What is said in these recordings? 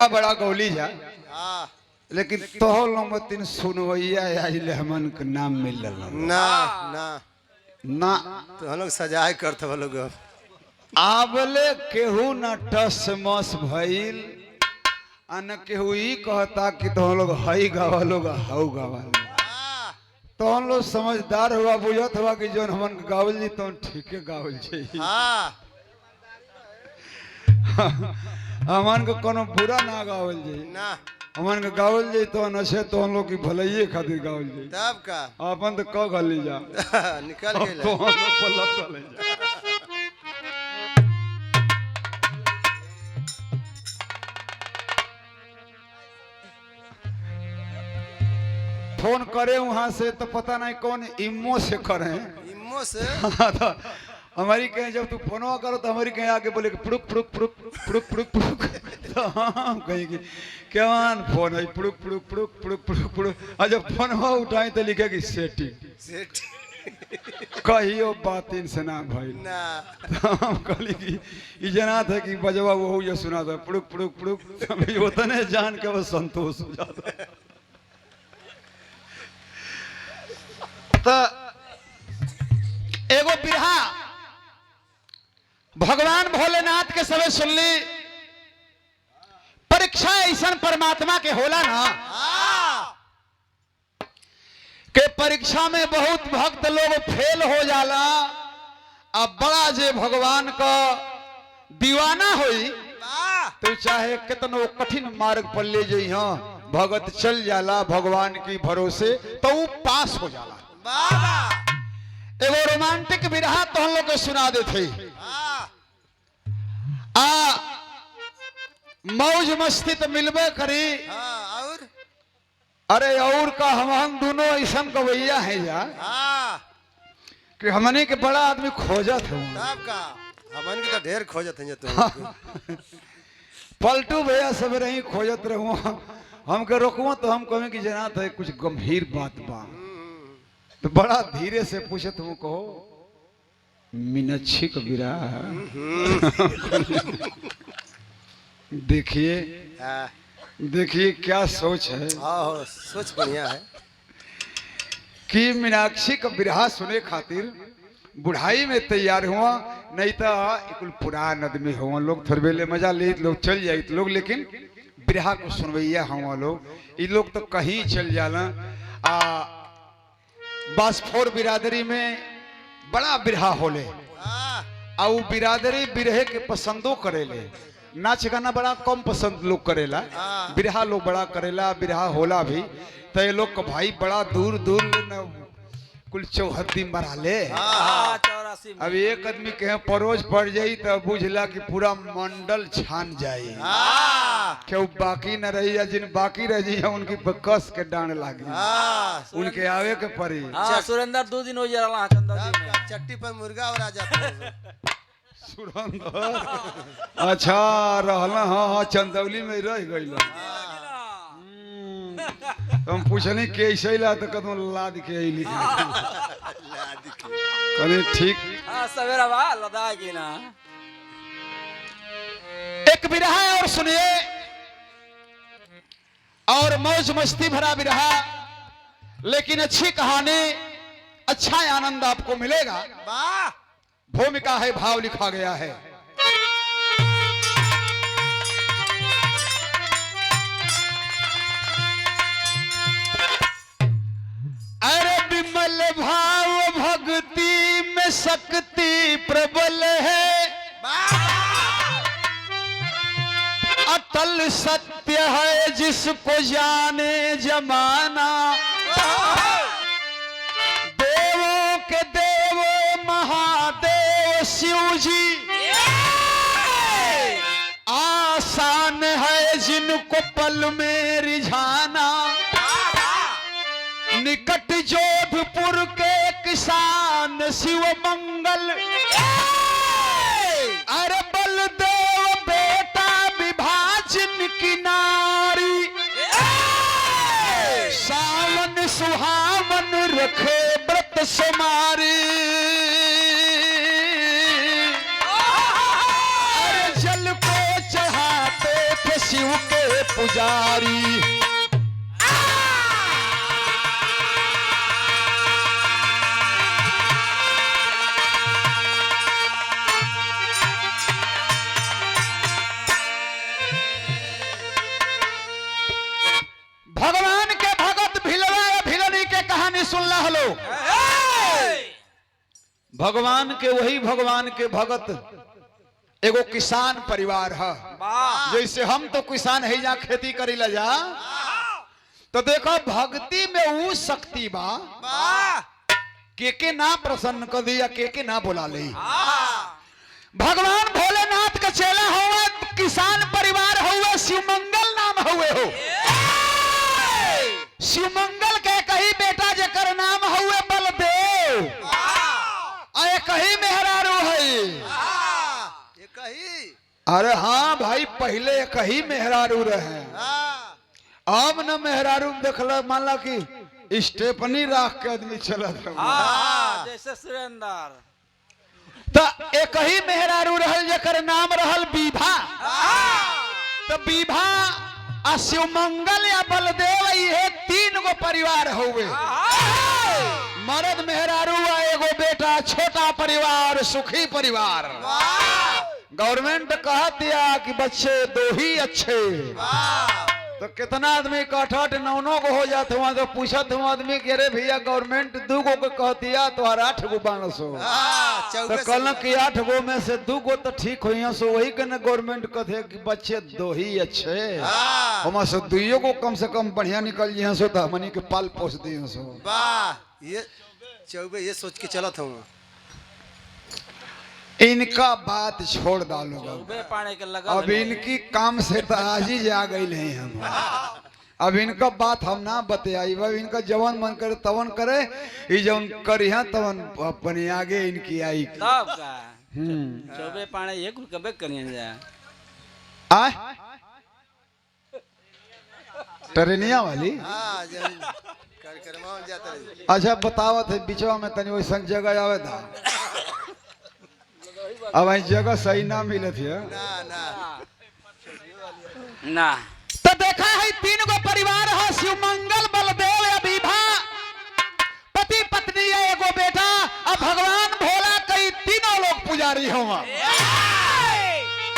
अब बड़ा गौली जा हाँ लेकिन तोहल नंबर 3 सुनवैया आइले हमन के नाम मिल ना ना ना तो हम लोग सजाए करते वो लोग आबले केहू न टस मस भइल अन केहू ई कहता कि तो हम लोग हई गावा लोग हऊ गावा तो हम लोग समझदार हुआ बुझत हुआ कि जोन हमन के गावल जी तो ठीके गावल छै हाँ हमन को कोनो बुरा ना गावल जी ना हमन के गावल जी तो नशे तो हम लोग की भलाइये खातिर गावल जी तब का अपन तो क गली जा निकल गए तो हम लोग पलट चले जा फोन करे वहां से तो पता नहीं कौन इमो से करे इमो से हमारी कहीं जब तू फोनवा करो तो हमारी कहीं आके बोले पुड़ुक पुड़ुक पुड़ुक पुड़ुक पुड़ुक पुड़ुक तो हम कहीं की क्या फोन है पुड़ुक पुड़ुक पुड़ुक पुड़ुक पुड़ुक पुड़ुक और जब फोनवा उठाए तो लिखेगी सेटिंग कहियो बात इनसे ना भाई ना तो हम कहली कि ये जना था कि बजवा वो ये सुना था पुड़ुक पुड़ुक पुड़ुक उतने जान के वो संतोष हो जाता तो एगो बिरहा भगवान भोलेनाथ के सबे सुन ली परीक्षा ऐसा परमात्मा के होला ना के परीक्षा में बहुत भक्त लोग फेल हो जाला अब बड़ा जे भगवान का दीवाना होई तो चाहे कितनो कठिन मार्ग पर ले जाई हाँ भगत चल जाला भगवान की भरोसे तो वो पास हो जाला एगो रोमांटिक बिरहा तो हम लोग को सुना देते मौज मस्ती तो मिलबे करी और अरे और का हम दोनों ऐसा गवैया है यार कि हमने के बड़ा आदमी खोजत है तब का हमन के तो ढेर खोजत हैं तो पलटू भैया सब रही खोजत रहूं हमके रोकवा तो हम कहें कि जना था कुछ गंभीर बात बा तो बड़ा धीरे से पूछत हूँ कहो मीनाक्षी कबीरा देखिए देखिए क्या सोच है सोच बढ़िया है कि मीनाक्षी का बिरहा सुने खातिर बुढ़ाई में तैयार हुआ नहीं तो एक पुरान आदमी हुआ लोग थोड़े बेले मजा ले लोग चल जाए लोग लेकिन बिरहा को सुनवैया हुआ लोग ये लोग तो कहीं चल जाला बासफोर बिरादरी में बड़ा बिरहा होले आ वो बिरादरी बिरहे के पसंदो करेले नाच गाना बड़ा कम पसंद लोग करेला बिरहा लोग बड़ा करेला बिरहा होला भी तो ये लोग का भाई बड़ा दूर दूर कुल 74 मरा ले अब एक आदमी के परोज पड़ जाई तो बुझला कि पूरा मंडल छान जाये क्यों बाकी न रही या जिन बाकी रह जाइए उनकी कस के डांड लागी उनके आवे के पड़ी सुरेंद्र 2 दिन हो जा चट्टी पर मुर्गा और आ जाता सुरेंद्र अच्छा रहला हाँ चंदौली में रह गई हम पूछनी कैसे ला तो कदम लाद के अली कहने ठीक सवेरा बा लदा की ना एक बिरहा और सुनिए और मौज मस्ती भरा बिरहा लेकिन अच्छी कहानी अच्छा आनंद आपको मिलेगा भूमिका है भाव लिखा गया है अरे विमल भाव भक्ति में शक्ति प्रबल है अटल सत्य है जिसको जाने जमाना देवों के देव महादेव शिव जी आसान है जिनको पल में रिझाना निकट जोधपुर के किसान शिव मंगल अरे बलदेव बेटा विभाजन की नारी सावन सुहावन रखे व्रत सुमारी अरे जल को चढ़ाते थे शिव के पुजारी। भगवान के भगत भिलवा या भिलनी के कहानी सुनला हलो। भगवान के वही भगवान के भगत एगो किसान परिवार है। जैसे हम तो किसान है जा खेती करी ला जा, तो देखो भक्ति में वो शक्ति बा के ना प्रसन्न कर दिया, के ना बुला ले। भगवान भोलेनाथ का चेला हुआ, किसान परिवार हुआ, शिवमंगल नाम हुए हो। शिवमंगल के कही बेटा जेकर नाम हुए बलदेव, आए कही मेहरारू है। अरे हाँ भाई, पहले कही मेहरारू रहे, अब न मेहरारू देखल मान ला कि स्टेपनी राख के आदमी चलत जैसे सुरेंद्र। तो एक ही मेहरारू रहल जेकर नाम रहल बीभा। तो बीभा आ शिवमंगल या बलदेव ये तीन गो परिवार हुए। मर्द मेहरारू आ एगो बेटा, छोटा परिवार, सुखी परिवार। गवर्नमेंट कहती है कि बच्चे दो ही अच्छे। तो कितना आदमी का 8 9 को हो जाते वहां, तो पूछत हूँ आदमी के अरे भैया गवर्नमेंट 2 गो को कहती है तो 8 गो बानस हो। तो कल कि 8 गो में से 2 गो तो ठीक हो, सो वही के गवर्नमेंट कहते कि बच्चे 2 ही अच्छे। हम से 2 को कम से कम बढ़िया निकल जाए सो, तो हमनी के पाल पोस दिए सो। वाह, ये चौबे ये सोच के चलत हूँ। इनका बात छोड़ डालो, अब इनकी काम से तो आज ही जा गई नहीं हम। अब इनका बात हम ना बतियाई, इनका जवन मन करे तवन करे, ये जवन करिया तवन अपने आगे इनकी आई। तब का चौबे पाने एक कबे करियन जा आ ट्रेनिया वाली। अच्छा बतावत है बिचवा में तनी वैसा जगह आवे था, अब आई जगह सही ना मिले थे ना। तो देखा है 3 गो परिवार है, शिवमंगल, बलदेव या बीभा, पति पत्नी या एगो बेटा। अब भगवान भोला कई तीनों लोग पुजारी हो।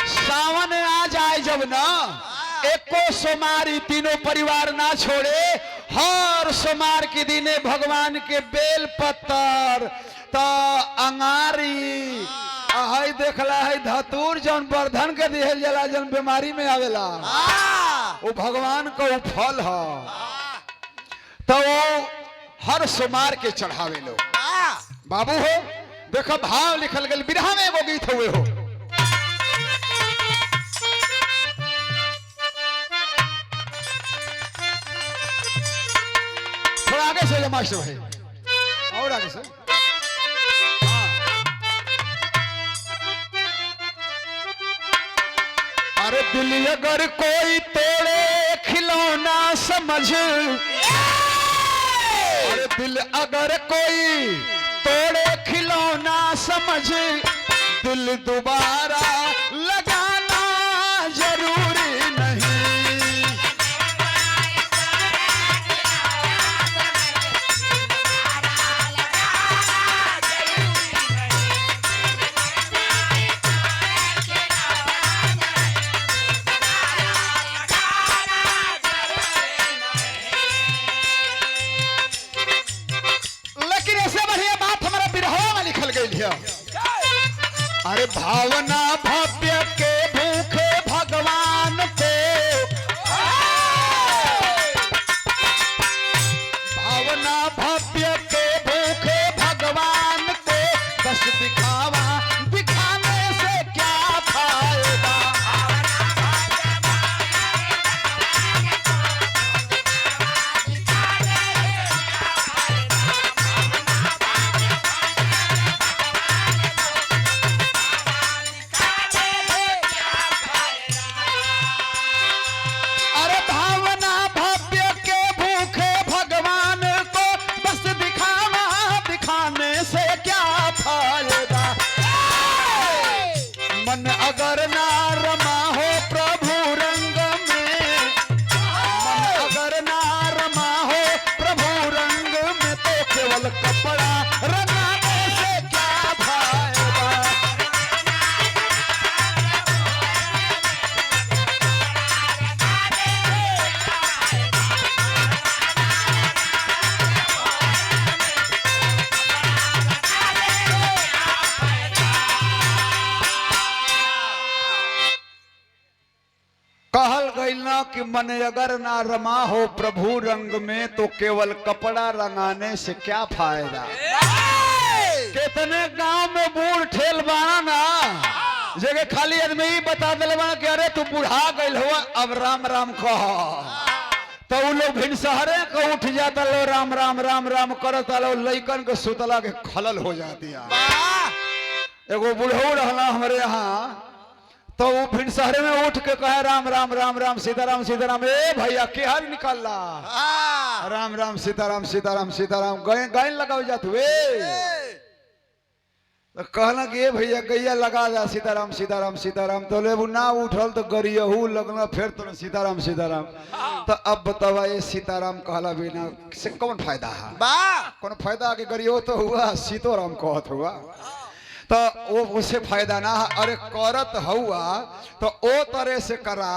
सावन आ जाए जब ना, एको सोमारी तीनों परिवार ना छोड़े। हर सोमार के दिने भगवान के बेल पत्तर तो अंगारी है देखला है धतूर जौन वर्धन के दिहल जला, जौन बीमारी में आवेला वो भगवान का वो फल है। तो वो हर सोमार के चढ़ावे लो। बाबू हो देखो भाव लिखल गल बिरहा में एगो गीत हुए हो। थोड़ा आगे से मास्टर भाई, और आगे से। अरे दिल अगर कोई तोड़े खिलौना समझ, अरे दिल अगर कोई तोड़े खिलौना समझ, दिल दोबारा लगाना जरूरी नहीं। अरे भावना भव्य के भूखे भगवान को, भावना भव्य के भूखे भगवान को, बस दिखावा दिखाने से क्या फायदा। बोलना कि मन अगर ना रमा हो प्रभु रंग में तो केवल कपड़ा रंगाने से क्या फायदा। कितने गांव में बूढ़ ठेल बाना ना जगह खाली आदमी ही बता दिले बाना कि अरे तू बूढ़ा गइल हो अब राम राम कह, तो उ लोग भिनसहरे को उठ जाता लो राम राम राम राम करता लो, लइकन के सुतला के खलल हो जाती है। एगो बूढ़ऊ रहला हमारे यहाँ, तो वो भिनसहरे में उठ के कहे राम राम राम राम सीताराम सीताराम। ए भैया के हर निकल ला राम राम सीताराम सीताराम सीताराम गायन लगाओ जात हुए। तो कहला कि ए भैया गैया लगा जा सीताराम सीताराम सीताराम, तो ले वो ना उठल तो गरियहू लगना फिर तो सीताराम सीताराम। तो अब बतावा ये सीताराम कहला बिना से कौन फायदा है? कौन फायदा कि गरियो तो हुआ सीतोराम कहत हुआ, तो वो उसे फायदा ना। अरे करत हुआ तो ओ तरह से करा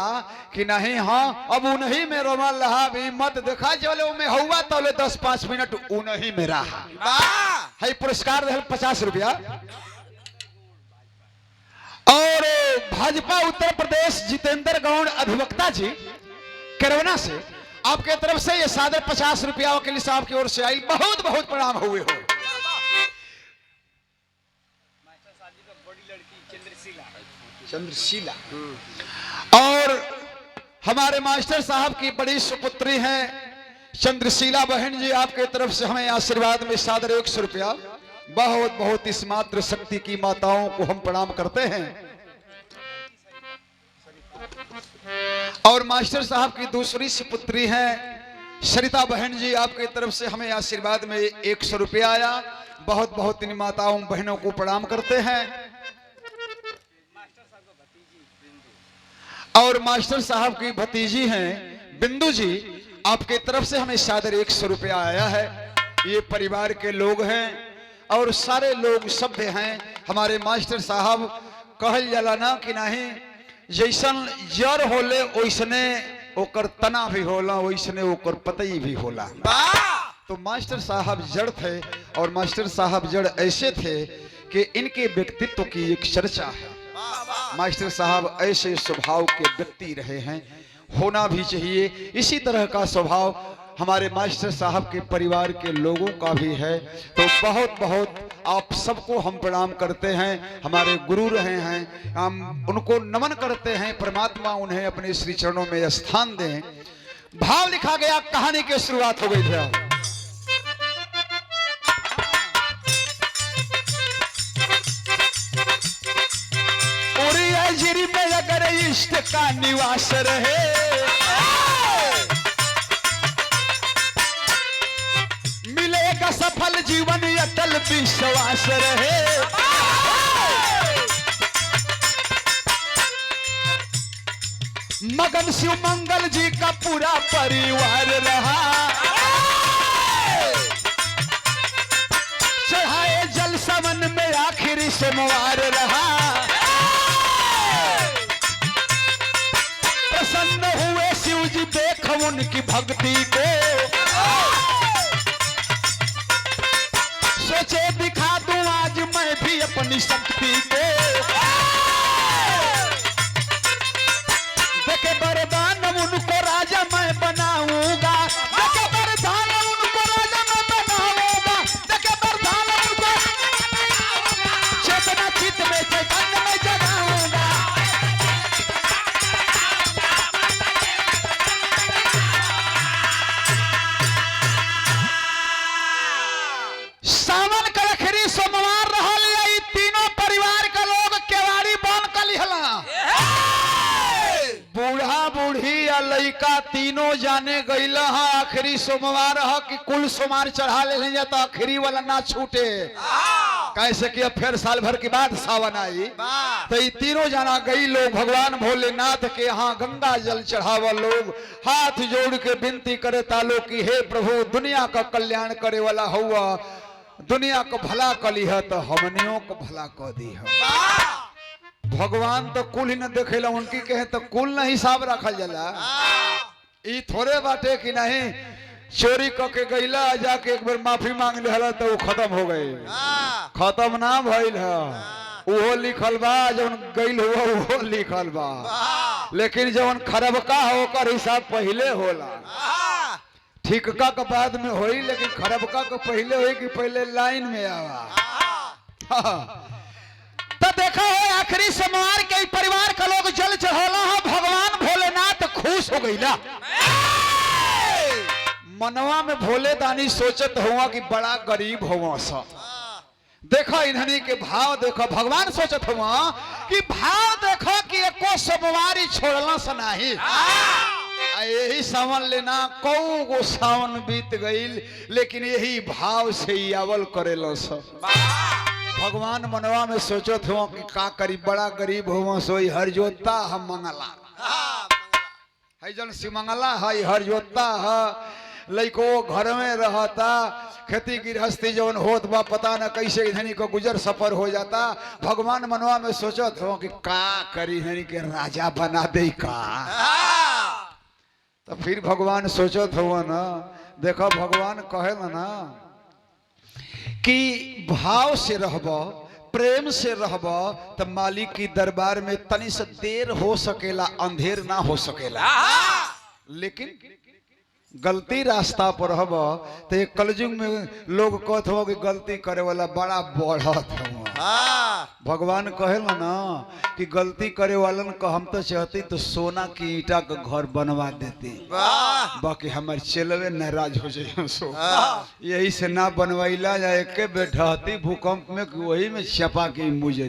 कि नहीं हाँ अब उन्हीं में रोमल रहा भी मत देखा चले में हुआ तो 10-5 मिनट उन्हीं में रहा। है पुरस्कार रहे 50 रुपया। और भाजपा उत्तर प्रदेश जितेंद्र गौड़ अधिवक्ता जी करवना से आपके तरफ से ये सादर 50 रुपया वकील साहब की ओर से आई, बहुत बहुत प्रणाम हुए हो। चंद्रशीला और हमारे मास्टर साहब की बड़ी सुपुत्री हैं चंद्रशीला बहन जी, आपके तरफ से हमें आशीर्वाद में सादर 100 रुपया। बहुत बहुत इस मातृ शक्ति की माताओं को हम प्रणाम करते हैं। और मास्टर साहब की दूसरी सुपुत्री हैं सरिता बहन जी, आपके तरफ से हमें आशीर्वाद में 100 रुपया आया। बहुत बहुत इन माताओं बहनों को प्रणाम करते हैं। और मास्टर साहब की भतीजी हैं बिंदु जी, आपके तरफ से हमें सादर 100 रुपया आया है। ये परिवार के लोग हैं और सारे लोग सभ्य हैं। हमारे मास्टर साहब कहल जाला ना कि नहीं जैसन जड़ होले वैसने ओकर तना भी होला, वैसने ओकर पतई भी होला। तो मास्टर साहब जड़ थे और मास्टर साहब जड़ ऐसे थे कि इनके व्यक्तित्व की एक चर्चा है। मास्टर साहब ऐसे स्वभाव के व्यक्ति रहे हैं, होना भी चाहिए। इसी तरह का स्वभाव हमारे मास्टर साहब के परिवार के लोगों का भी है। तो बहुत बहुत आप सबको हम प्रणाम करते हैं। हमारे गुरु रहे हैं, हम उनको नमन करते हैं। परमात्मा उन्हें अपने श्री चरणों में स्थान दें। भाव लिखा गया, कहानी की शुरुआत हो गई थी। जिरी में अगर इष्ट का निवास रहे, मिलेगा सफल जीवन अटल विश्वास रहे। मगन शिव मंगल जी का पूरा परिवार रहा, चढ़ाए जल समन में आखिरी सोमवार रहा। प्रसन्न हुए शिव जी देख उनकी भक्ति को, सोचे दिखा दूं आज मैं भी अपनी शक्ति को। देखे वरदान उनको राजा मैं बनाऊंगा, देखे वरदान उनको राजा मैं बनाऊंगा, देखे वरदान उनको चेतना चित्त में चैतन्य में जगाऊंगा। सावन का आखिरी सोमवार रहल, यही तीनों परिवार का लोग केवाड़ी बन कर लिहला। बूढ़ा बूढ़ी या लड़का तीनों जाने गईला है। आखिरी सोमवार है कि कुल सोमवार चढ़ा ले जाता, आखिरी वाला ना छूटे। कैसे कि अब फिर साल भर के बाद सावन आई, तो ये तीनों जाना गई लोग भगवान भोलेनाथ के यहाँ गंगा जल चढ़ावा। लोग हाथ जोड़ के विनती करे तालो कि हे प्रभु दुनिया का कल्याण करे वाला हुआ, दुनिया को भला कली है तो हमनियों को भला कर दी है। भगवान तो कुल ही न देखेला, उनकी कहे तो कुल न हिसाब रखल जाला। ई थोड़े बाटे कि नहीं चोरी करके गईला जाके एक बार माफी मांग लिहला तो वो खत्म हो गई। खत्म ना भइल है, वो लिखल बा, जब गईल हुआ वो लिखल बा। लेकिन जवन खरबका हो ओकर हिसाब पहले होला। ठीकका के बाद में होई, लेकिन खरबका के पहले होई कि पहले लाइन में आवा। तो देखा हो आखिरी सोमवार के परिवार का लोग जल चढ़ौला है, भगवान भोलेनाथ खुश हो गई ना। मनवा में भोले दानी सोचत हुआ कि बड़ा गरीब हुआ सा। देखो इन्हनी के भाव देखो, भगवान सोचत हुआ कि भाव देखो कि एको सोमवारी छोड़ला से नहीं। यही सावन लेना कौ गो सावन बीत गईल, लेकिन यही भाव से ही आवल करेलो सब। भगवान मनवा में सोचत हो कि का करी, बड़ा गरीब हो सोई हर जोता हम मंगला है, जन सिमंगला है हर जोता है। लइको घर में रहता, खेती गृहस्थी जवन होत बा पता न कैसे इधनी को गुजर सफर हो जाता। भगवान मनवा में सोचत हो कि का करी इधनी के राजा बना दे का। तो फिर भगवान सोचत हो ना, देखो भगवान कहेला ना कि भाव से रहब, प्रेम से रहब, तो मालिक की दरबार में तनी से देर हो सकेला, अंधेर ना हो सकेला। लेकिन गलती रास्ता पर रहब तो एक कलयुग में लोग कहत हो कि गलती करे वाला बड़ा बढ़त हो। भगवान कहेला ना कि गलती करे वालन को हम तो चाहती तो सोना की ईटा का घर बनवा देती, बाकी हमारे चेलवे नाराज हो जाए सो यही से ना बनवाइला या एक बेढहती भूकंप में वही में छपा के मुझे।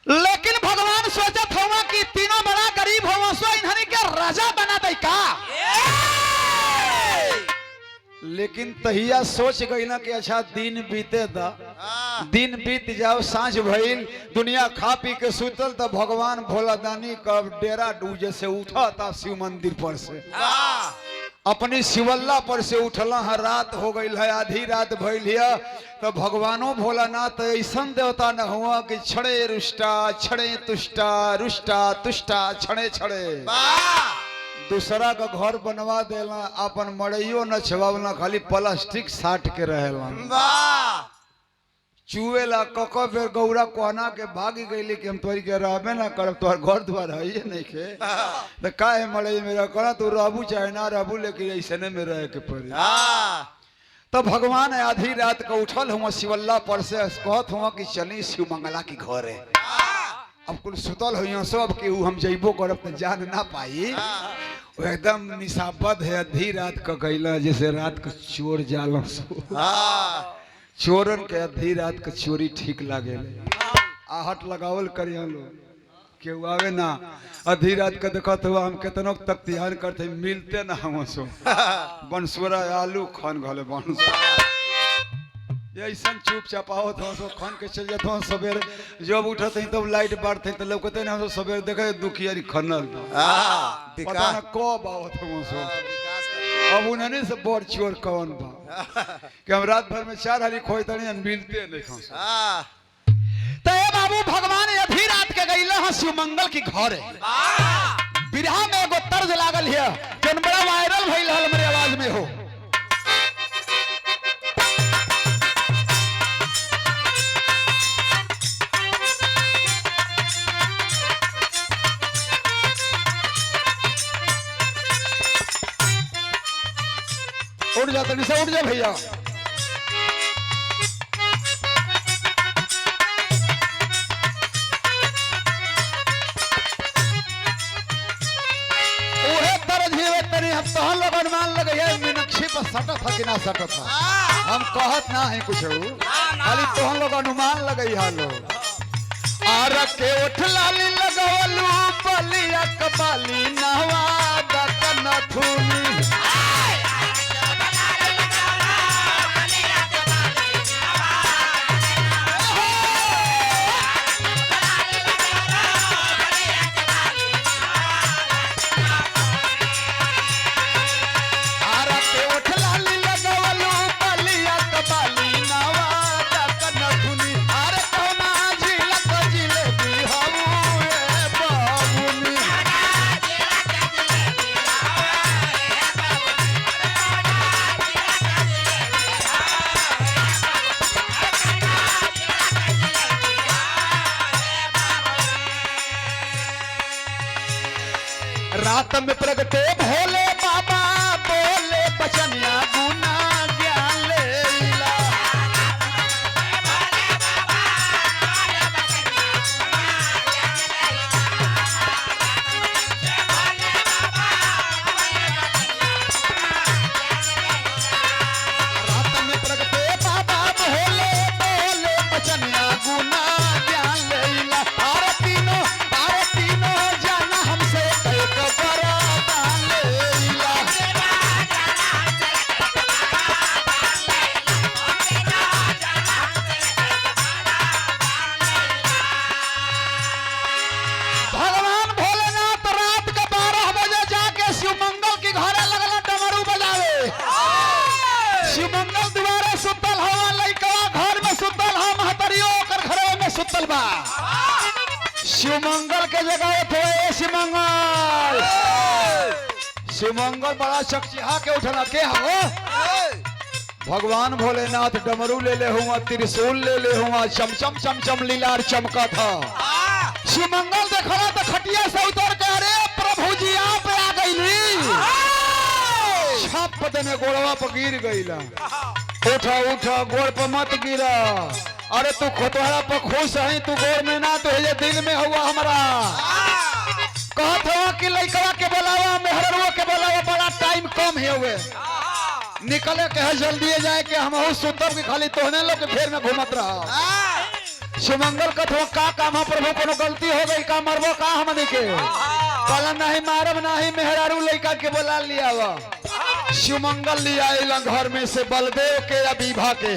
लेकिन भगवान सोचत हुआ कि तीनों बड़ा गरीब हुआ सो इन्हनी के राजा बना दे का। लेकिन तहिया सोच गई ना कि अच्छा दिन बीते दा, दिन बीत जाओ, सांझ भइल, दुनिया खा पी के सुतल, तो भगवान भोला दानी का डेरा डूजे से उठा था शिव मंदिर पर से, अपनी शिवल्ला पर से उठला है। रात हो गई है, आधी रात भइल है, तो भगवानो भोलानाथ ऐसा देवता न हुआ कि छड़े रुष्टा छड़े तुष्टा, रुष्टा तुष्टा छड़े छड़े दूसरा का घर बनवा देला, अपन मड़इयो न छवावला, खाली प्लास्टिक साट के रहेला। चुएला कको बेर गौरा कोहना के भागी गईली कि हम तोरी के रहबे ना करब, तोहर घर द्वार है नहीं के तो काहे मड़ई मेरा करा, तू रहबू चाहे ना रहबू, लेकिन ऐसे में रह के पड़ी। तो भगवान आधी रात को उठल हुआ शिवल्ला पर से, कहत हुआ कि चली शिव मंगला की घर है। अब कुल सुतल हुई सब कि हम जइबो करब तो जान ना पाई, एकदम निशाबद्ध है। आधी रात का गईला जैसे रात को चोर जाला सो। चोरन के आधी रात के चोरी ठीक लागे, आहट लगावल करिया लोग केहू आवे ना। आधी रात के देखत हुआ हम केतनो तक ध्यान करते मिलते ना हम सो। बनसुरा आलू खान घले बनसुरा ऐसा चुपचाप आवत हो सो खान के चल जात हो। सवेरे जब उठते हैं तब लाइट बारते हैं तो लौकते ना हम सवेरे देखे दुखियारी खनल पता ना कब आवत हो सो। अब उन्हें से बड़ चोर कौन बा कि हम रात भर में 4 हाली खोजते नहीं मिलते नहीं खा। तो ये बाबू भगवान आधी रात के गईले हैं शिव मंगल की घर है। बिरहा में एगो तर्ज लागल है जन बड़ा वायरल भइल हल मेरे आवाज में हो। उठ जा तनी से उठ जा भैया। तहन लोग अनुमान लगे मीनाक्षी पर सटत था कि ना सटत था, हम कहत ना है कुछ खाली तोहन लोग अनुमान लगे हालो। आर के उठ लाली लगवलू बलिया कबाली नहवा दकन थूनी। रात में प्रगटे भोले बाबा बोले बचनिया गुना ज्ञान लेला। रात में प्रगटे बाबा भोले बोले बचनिया गुना ज्ञान लेला। अरे तीनों जाना हमसे एक बरदान लेला। भगवान भोलेनाथ रात के 12 बजे जाके शिवमंगल की घरे लगला डमरू बजावे। शिवमंगल द्वारा सुतल हवा लइकवा घर में सुतल हा महतरियो ओकर घरे में सुतल बा। शिवमंगल के जगह थे शिवमंगल। शिवमंगल बड़ा चकचिहा के उठला के हो। भगवान भोलेनाथ डमरू ले ले हुआ, त्रिशूल ले हुआ, चमचम चमचम लीलार चमका था। शिवमंगल देखला तो खटिया से उतर के अरे प्रभु जी आप आ गईली। छप देने गोड़वा पर गिर गईला। उठा उठा गोड़ पर मत गिरा। अरे तू खोतवारा पर खुश है, तू गोड़ में ना तो ये दिल में हुआ हमारा। कहत हुआ कि लइकवा के बोलावा मेहररुआ के बोलावा, बड़ा टाइम कम है हुए निकले के है जल्दी जाए के हम हो सुतब के खाली तोहने लोग के फेर में घूमत रहा। शिवमंगल कथो का काम है प्रभु, कोनो गलती हो गई का मरबो का हमनी के? कहला नहीं मारब नहीं, मेहरारू लइका के बोला लिया वा। शिवमंगल लिया आइला घर में से बलदेव के या विभा के।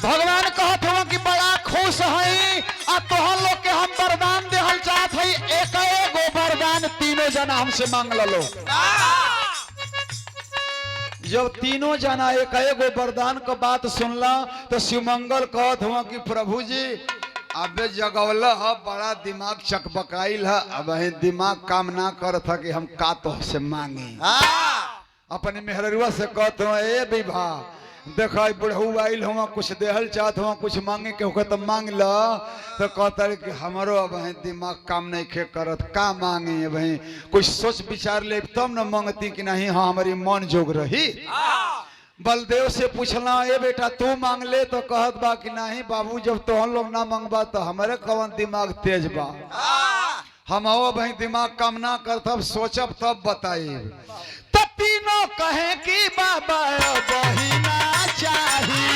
भगवान कहत हो कि बड़ा खुश है आ तोहन लोग के हम वरदान देहल चाहत है। एक एगो वरदान तीनों जना हमसे मांग लो। जब तीनों जना एक एगो वरदान का बात सुनला तो शिवमंगल कहत हुआ कि प्रभु जी अबे जगवला है, बड़ा दिमाग चकबकाइल है, अब दिमाग काम ना करत है कि हम का तो से मांगे। अपने मेहररुआ से कहत हुआ ए विभा देखा बुढ़ऊ आइल हुआ, कुछ देहल चाहत हुआ, कुछ मांगे के होकर तो मांग ला। तो कहता है कि हमारो अब दिमाग काम नहीं खे करत, का मांगे भाई कुछ सोच विचार ले तब न मांगती कि नहीं हाँ हमारी मन जोग रही। बलदेव से पूछला ए बेटा तू मांग ले, तो कहत बा कि नहीं बाबू जब तो हम लोग ना मांगबा तो हमारे कवन दिमाग तेज बा, हम आओ भाई दिमाग काम ना कर तब सोचब तब बताई। तो तीनों कहे कि बाबा बहिना चाहिए।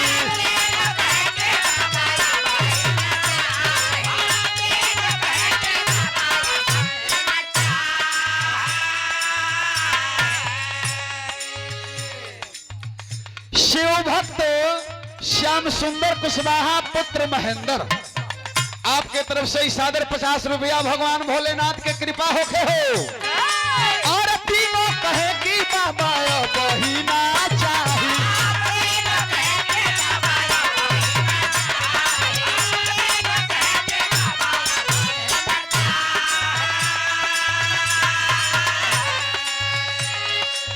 शिव भक्त श्याम सुंदर कुशवाहा पुत्र महेंद्र आपके तरफ से सादर 50 रुपया भगवान भोलेनाथ के कृपा होके हो। और तीनों कहे कि बाबा बहिना चाहिए।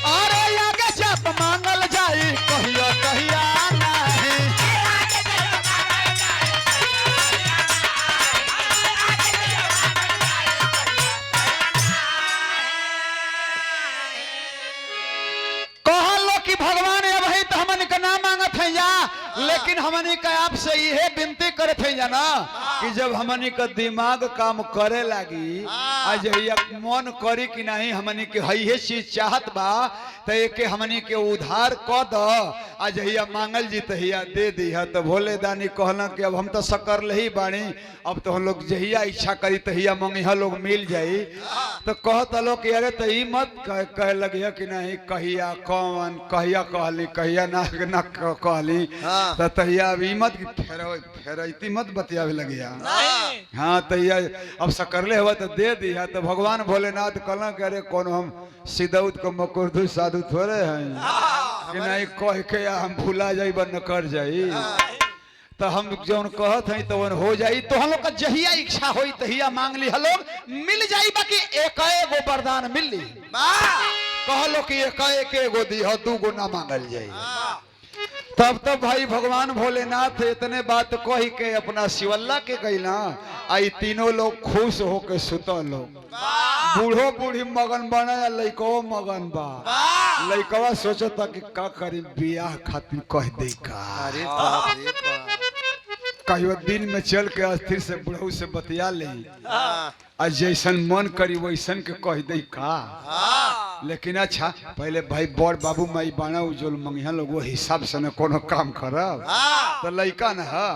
और आगे जब मांगल जाई कहिया कहिया नहीं। कि भगवान अब है तो हमन का ना मांगत है या, लेकिन हमनी का आपसे यह विनती करत है ना कि जब हमनी का दिमाग काम करे लगी आज मन करी कि नहीं हमनी के है चीज चाहत बा तो एक हमनी के उधार क द आज मांगल जी तहिया दे दी है। तो भोले दानी कहला कि अब हम तो सकर ही बाणी, अब तो हम लोग जहिया इच्छा करी तहिया मंगिहा लोग मिल जाई। तो कहत लोग कि अरे तो ई मत कह लगिया कि नहीं कहिया कौन कहिया कहली कहिया ना कहली तो तहिया अब ई मत फेरती मत बतियावे लगिया। हाँ तहिया अब सकरले हुआ तो दे दिया। तो भगवान भोलेनाथ कहला कि अरे कौन हम सिदौत को मकुरधु साधु थोड़े हैं कि नहीं कह के हम भूला जाई न कर जाई। तो हम जौन कहत हैं तो हो जाई। तो हम लोग का जहिया इच्छा होई तहिया मांग ली हम लोग मिल जाई। बाकी एक एगो वरदान मिल ली कहलो कि एक एगो दी हो दू गो ना मांगल जाई। तब तो भाई भगवान भोलेनाथ इतने बात कही के अपना शिवल्ला के गईला आई तीनों लोग खुश होके सुतल लोग बूढ़ो बूढ़ी मगन बना या लइको मगन बा लइकवा सोचता कि का करी बियाह खातिर कह दे का अरे बाप रे बाप कहियो दिन में चल के अस्थिर से बुढ़ऊ से बतिया ले हाँ आ जैसन मन करी वैसन के कह दे का हाँ लेकिन अच्छा पहले भाई बड़ बाबू माई बाना उजोल मंगिया लोग वो हिसाब से न कोनो काम करब हाँ तो लइका न है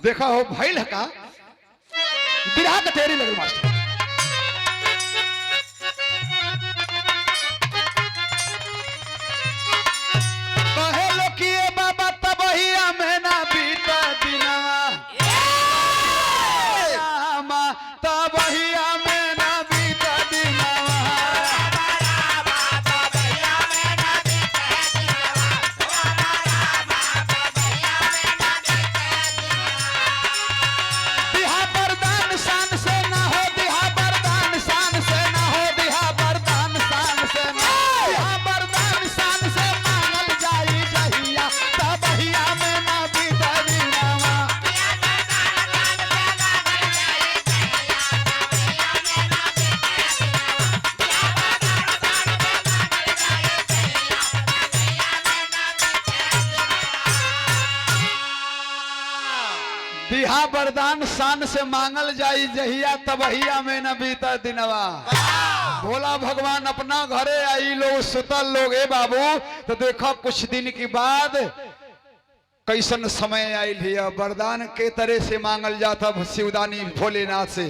देखा हो भइल है का बिरहा के तैयारी लगे मास्टर कहे लो कि ए बाबा तबहिया में ना बीता दिनवा रामा तबहिया में ना बीता दिनवा बिहा बरदान शान से ना हो बिहा बरदान शान से ना हो बिहा बरदान शान से ना बिहा बरदान शान से मांगल जाई जहिया तबहिया में ना बीता दिनवा बिहा बरदान शान से मांगल जाई जहिया तबहिया में न बीता दिनवा भोला भगवान अपना घरे आई लोग सुतल लोग ए बाबू तो देखो कुछ दिन के बाद कैसन समय आयल है वरदान के तरह से मांगल जाता शिवदानी भोलेनाथ से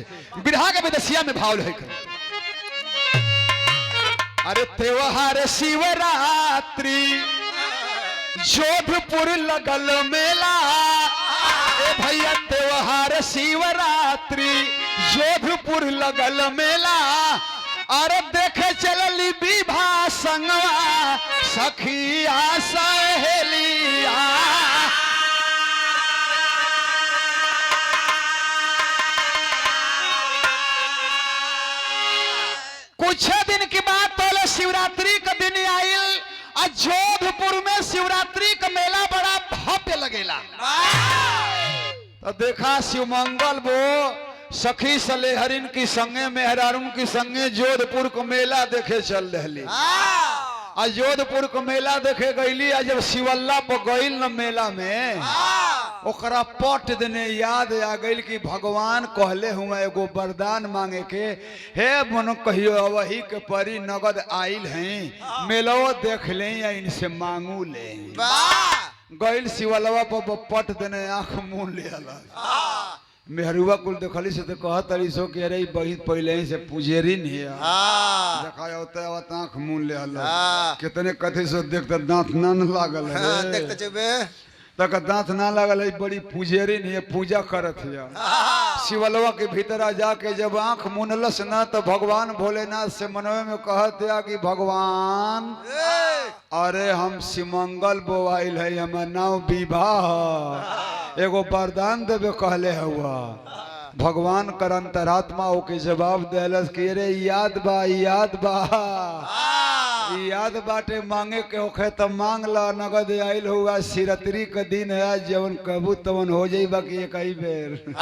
बिरहा के विदेशिया में भाव है अरे त्योहार शिवरात्रि जोधपुर लगल मेला ए भैया त्योहार शिवरात्रि जोधपुर लगल मेला अरे देखे चलली विवाह संगवा सखिया सहेलिया कुछ दिन के बाद पहले शिवरात्रि का दिन आयल और जोधपुर में शिवरात्रि का मेला बड़ा भव्य लगेला तो देखा शिवमंगल वो सखी सलेहरिन की संगे मेहरारून की संगे जोधपुर को मेला देखे चल रही आ जोधपुर को मेला देखे गईली आ जब शिवल्ला पर गईल न मेला में ओकरा पट देने याद आ गईल कि भगवान कहले हुआ एगो वरदान मांगे के हे मनो कहियो वही के परी नगद आइल हैं मेलो देख ले या इनसे मांगू ले गईल शिवलवा पर पट देने आंख मुंह ले अलग मेहरुआ कुल देखली से तो कह तरी सो कि अरे बहुत पहले ही से पुजेरी नहीं है देखा होता है आंख मुंह ले अलग कितने कथे सो देखते दांत ना लागल है देखते चुबे तक दांत ना लागल है बड़ी पुजेरी नहीं है पूजा करत है शिवलवा के भीतर आ जाके जब आंख मुनलस ना तो भगवान भोलेनाथ से मनवे में कहते हैं कि भगवान अरे हम सिमंगल बोआइल है हमार नाम विवाह एगो वरदान देवे कहले हुआ भगवान कर अंतरात्मा ओके जवाब देलस कि रे याद बा याद बाटे मांगे के ओखे तो मांग ला नगद आइल हुआ शिवरात्रि का दिन है जवन कबू तवन हो जाई बाकी एक ही बेर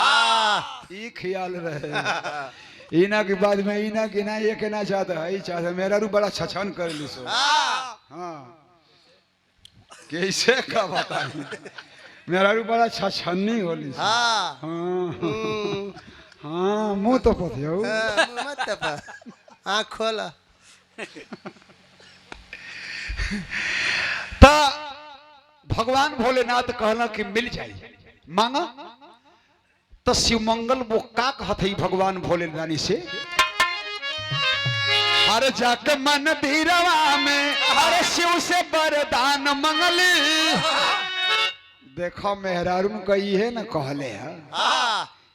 ई ख्याल रहे इना के बाद में इना के ना ये के ना चाहता है चाहता मेरा रू बड़ा छछन कर ली सो हाँ कैसे का बता मेरा रू बड़ा छछन्नी होली हाँ हाँ मुंह तो पतियो मत पा आँख खोला तो भगवान भोलेनाथ कहला कि मिल जाए मांगा तो शिवमंगल वो का कहते भगवान भोलेनाथ से हर जाके मन धीरवा में हर शिव से वरदान मंगली देखो मेहरारून का ये न कहले है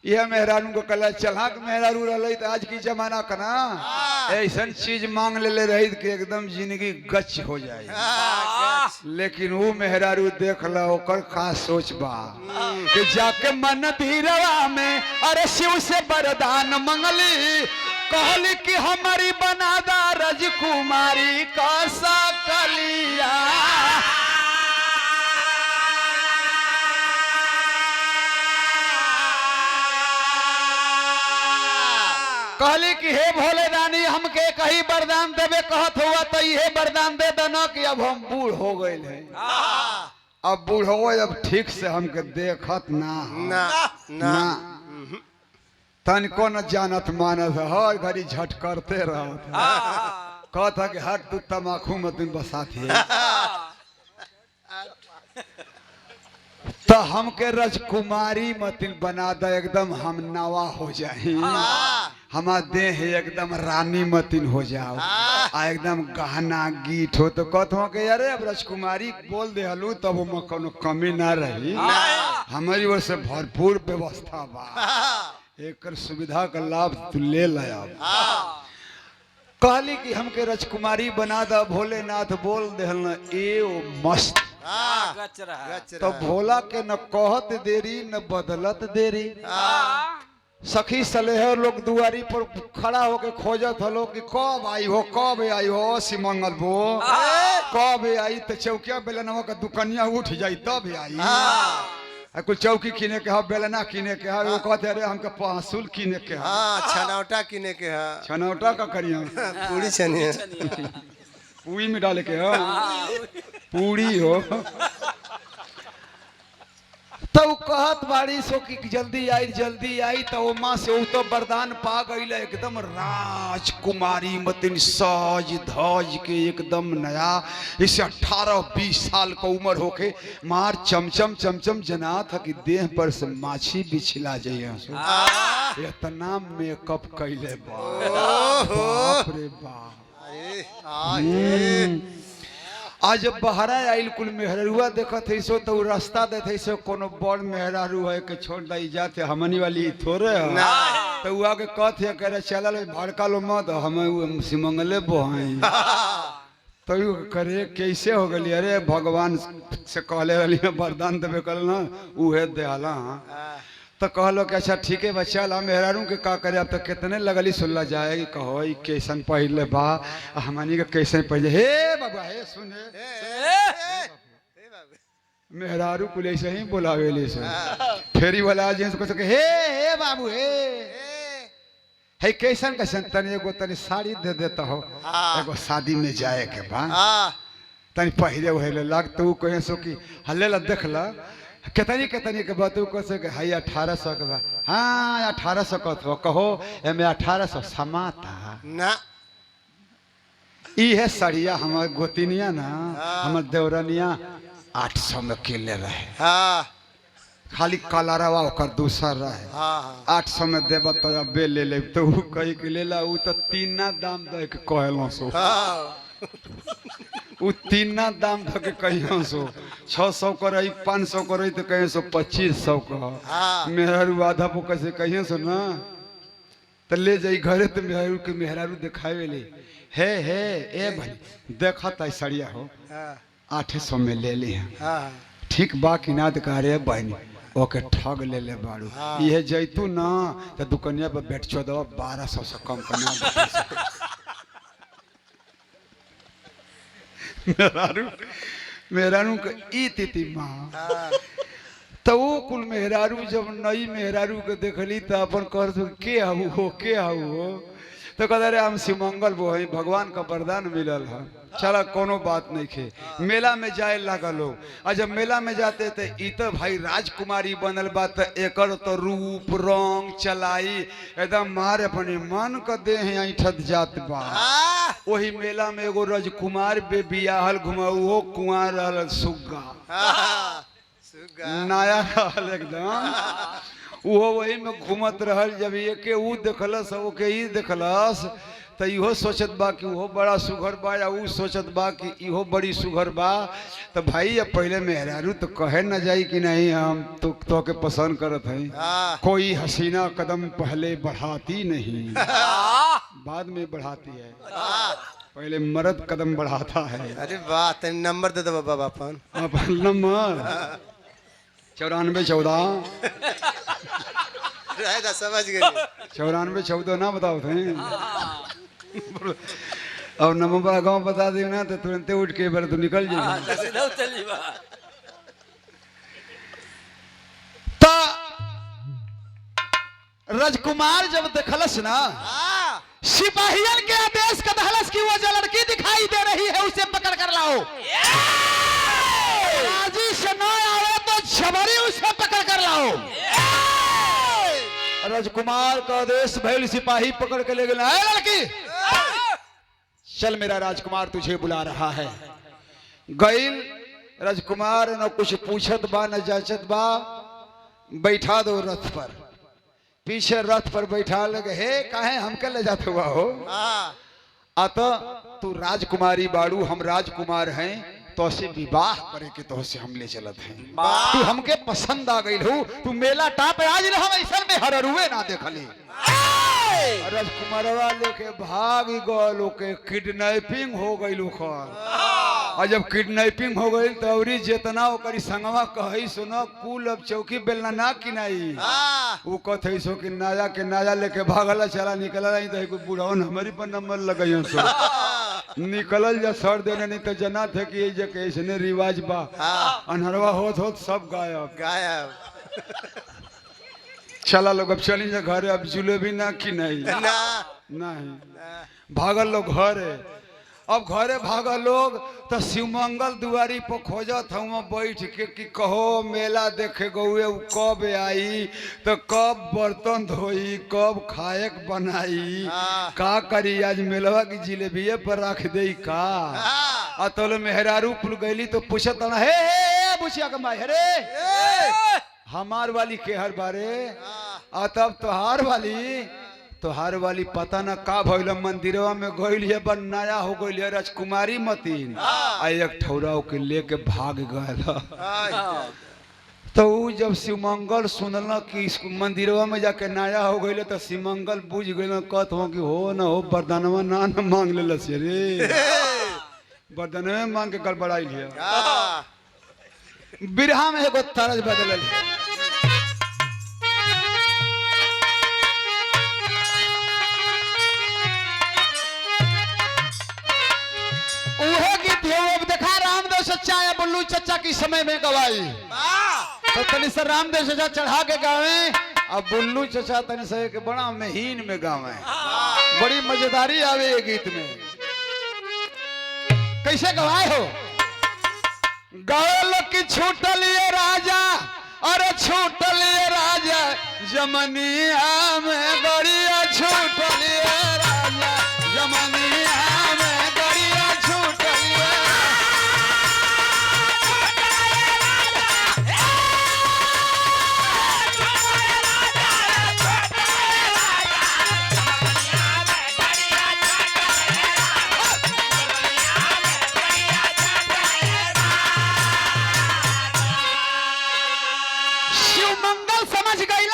यह मेहरारू को कल चलाक मेहरारू रही तो आज की जमाना का ना ऐसा चीज मांग ले रही कि एकदम जिंदगी गच हो जाए लेकिन वो मेहरारू देख लो ओकर का सोच बा कि जाके मन धीरवा में अरे शिव से वरदान मंगली कहली कि हमारी बनादा राजकुमारी का सकलिया कि हे भोले दानी हमके कहीं वरदान देवे कहत हुआ तो ये वरदान दे देना कि अब हम बूढ़ हो गए हैं। अब बूढ़ हो गए, अब ठीक से हमके देखत ना ना ना तनिको न जानत मानत हर घड़ी झट करते रहत कहता कि हट तू तमाकू में तुम बसाती है। तो हमके राजकुमारी मतिन बना दे, एकदम हम नवा हो जाए, हमार देह एकदम रानी मतिन हो जाओ, आ एकदम गहना गीठ हो। तो कहत हो कि अरे अब राजकुमारी बोल दे हलू तब में कोनो कमी ना रही, हमारी ओर से भरपूर व्यवस्था बा, एक सुविधा का लाभ तू ले लाया। कहली कि हमके राजकुमारी बना दा। भोलेनाथ बोल दे ए मस्त। तो भोला के न कहत देरी न बदलत देरी। सखी सलेहर लोग दुआरी पर खड़ा होके खोजत हलो कि कब आई हो सिमंगल बो, कब आई। तो चौकिया बेलनवा का दुकनिया उठ जाई तब आई। कुछ चौकी किने के हा, बेलना किने के हा, वो कहते अरे हमके पहसुल किने के हा, छनौटा किने के हा। छनौटा का करिया पूरी छनिया पूरी में डाले के हा, पूरी हो। तो कहत बाड़ी सो कि जल्दी आई। तो वो माँ से वो तो वरदान पा गई, एकदम राजकुमारी मतिन साज धज के एकदम नया। इसे 18-20 साल का उम्र होके मार चमचम जना था कि देह पर से माछी बिछला जाइए। इतना मेकअप कैले बाप रे बाप। आज बहरा आइल कुल मेहरुआ देखत है सो तो रास्ता देते सो कोनो बड़ मेहरारू है के छोड़ दई जाते हमनी वाली थोड़े है। तो वो आगे कहत है करे चलल भड़का लो मत हम सिमंगले बोहाई। तो यू करे कैसे हो गली, अरे भगवान से कहले वाली वरदान देवे कल ना उहे देहला। तो कहलो कि अच्छा ठीक है बच्चा ला मेहरारू के का करे। अब तो कितने लगली सुनला जाएगी कहो कैसन पहले बा हमनी के कैसे पहले। हे बाबा हे सुन मेहरारू कुल ऐसे ही बोलावे से फेरी वाला जेंस को सके हे बाबू हे कैसन तनी एगो तनी साड़ी दे देता हो, एगो शादी में जाए के बा तनी पहले वही लग। तो कहे सो कि हल्ले ला देख ला कितनी के बात से हाई 1800 के बा। हाँ 1800 कहो कहो एमे 1800 समाता ना। है सड़िया हमार गोतिनिया ना हमार देवरनिया 800 में किले रहे। खाली कलरवा ओकर दूसर रहे। 800 में देब तो बे ले ले। तो कही के ले ला, तो तीना दाम दे के कहलो सो उ तीना दाम धके कहियो सो 600 करई 500 करई तो कहियो सो 2500 कह। मेहरारू आधा पो कैसे कहियो सो ना। तो ले जाई घरे तो मेहरारू के मेहरारू दिखावे ले हे ए भाई देखत है सड़िया हो 800 में ले ली ठीक बा कि ना करे बहनी ओके ठग ले ले बाड़ू। ये जैतू ना तो दुकनिया पर बैठ 1200 से कम करना। मेहरारू के ई तिथि माँ। तो वो कुल मेहरारू जब नई मेहरारू के देखली तो अपन कर के हो तो कहते हम सिमंगल वो है भगवान का वरदान मिलल है। चला कोनो बात नहीं खे। मेला में जाए लगा लोग और जब मेला में जाते थे ई तो भाई राजकुमारी बनल बात एकर तो रूप रंग चलाई एकदम मारे अपने मन का दे ऐठत जात बा। वही मेला में एगो राजकुमार बे बियाहल घुमाऊ कुआं रहल सुग्गा नया रहल एकदम वो वही में घूमत रहल। जब एके ऊ देखलस ओके ई देखलस तो इहो सोचत बा कि वो बड़ा सुघर बा या ऊ सोचत बा कि इहो बड़ी सुघर बा। तो भाई अब पहले मेहरारू तो कहे न जाई कि नहीं हम तो के पसंद करत हैं। कोई हसीना कदम पहले बढ़ाती नहीं बाद में बढ़ाती है, पहले मर्द कदम बढ़ाता है। अरे वाह तेरे नंबर दे दो बाबा अपन नंबर 9414 समझ गए 9414 ना बताओ थे। और नंबर गाँव बता दे ना तो तुरंत उठ के बार तो निकल जाए। तो राजकुमार जब देखलस ना सिपाहियन के आदेश का दहलस की वो जो लड़की दिखाई दे रही है उसे पकड़ कर लाओ। राजी से न आए तो जबरी उसे पकड़ कर लाओ। राजकुमार का आदेश भैल, सिपाही पकड़ के ले गए। लड़की चल, मेरा राजकुमार तुझे बुला रहा है। गईल राजकुमार न कुछ पूछत बा न जाचत बा, बैठा दो रथ पर। पीछे रथ पर बैठा लगे, हे काहे हमके ले जाते हुआ हो? आता तू राजकुमारी बाड़ू, हम राजकुमार हैं, तो से विवाह करे के तो से हम ले चलत हैं। तू हमके पसंद आ गई हो, तू मेला टाप आज न हम ऐसा में हररुए ना देखली। राजकुमारवा लेके भाग गलो के किडनैपिंग हो गई और जब किडनैपिंग हो गई तो अवरी जितना ओकरी संगवा कही सुनो कुल अब चौकी बेलना ना किनाई वो कथे सो कि नाजा के नाजा लेके भागला चला निकला नहीं तो कोई बुढ़ावन हमारी पर नंबर लगाई सो निकलल जा सर देने नहीं तो जना थे कि ये जे ऐसने रिवाज बा अनहरवा होत सब गायब गायब। चला लोग अब चली जा घरे, अब जुलेबी ना कि नहीं नहीं भागल लोग घरे। अब घरे भागल लोग तो शिवमंगल दुआरी पर खोजत हम बैठ के कि कहो मेला देखे गए कब आई, तो कब बर्तन धोई, कब खाए बनाई, का करी आज मेलवा की जिलेबिये पर रख दे का। अतल मेहरारू पुल गईली तो पूछत हे बुचिया कमाई अरे हमार वाली के हर बारे आ तब तोहार वाली पता न का भइल मंदिरवा में गइल है बन नया हो गइल है राजकुमारी मतीन आ एक ठौरा के लेके भाग गयल। तो जब शिवमंगल सुनल कि मंदिरवा में जाके नया हो गइल तो शिवमंगल बुझ गइल कहत हो कि हो न हो वरदानवा ना न मांग ले रे वरदानवे मांग के गड़बड़ाइल है। बिरहा में एगो तरज बदलल देखा रामदेव चचा या बुल्लू चचा की समय में गवाई तो तनी से रामदेव चचा चढ़ा के गावे अब बुल्लू चचा तनी से के बड़ा महीन में गावे, बड़ी मजेदारी आवे ये गीत में। कैसे गवाए हो? गावल की छूटल ये राजा, अरे छूटल ये राजा जमनिया में गड़िया, छूटल ये राजा जमनिया में गड़िया, छूटल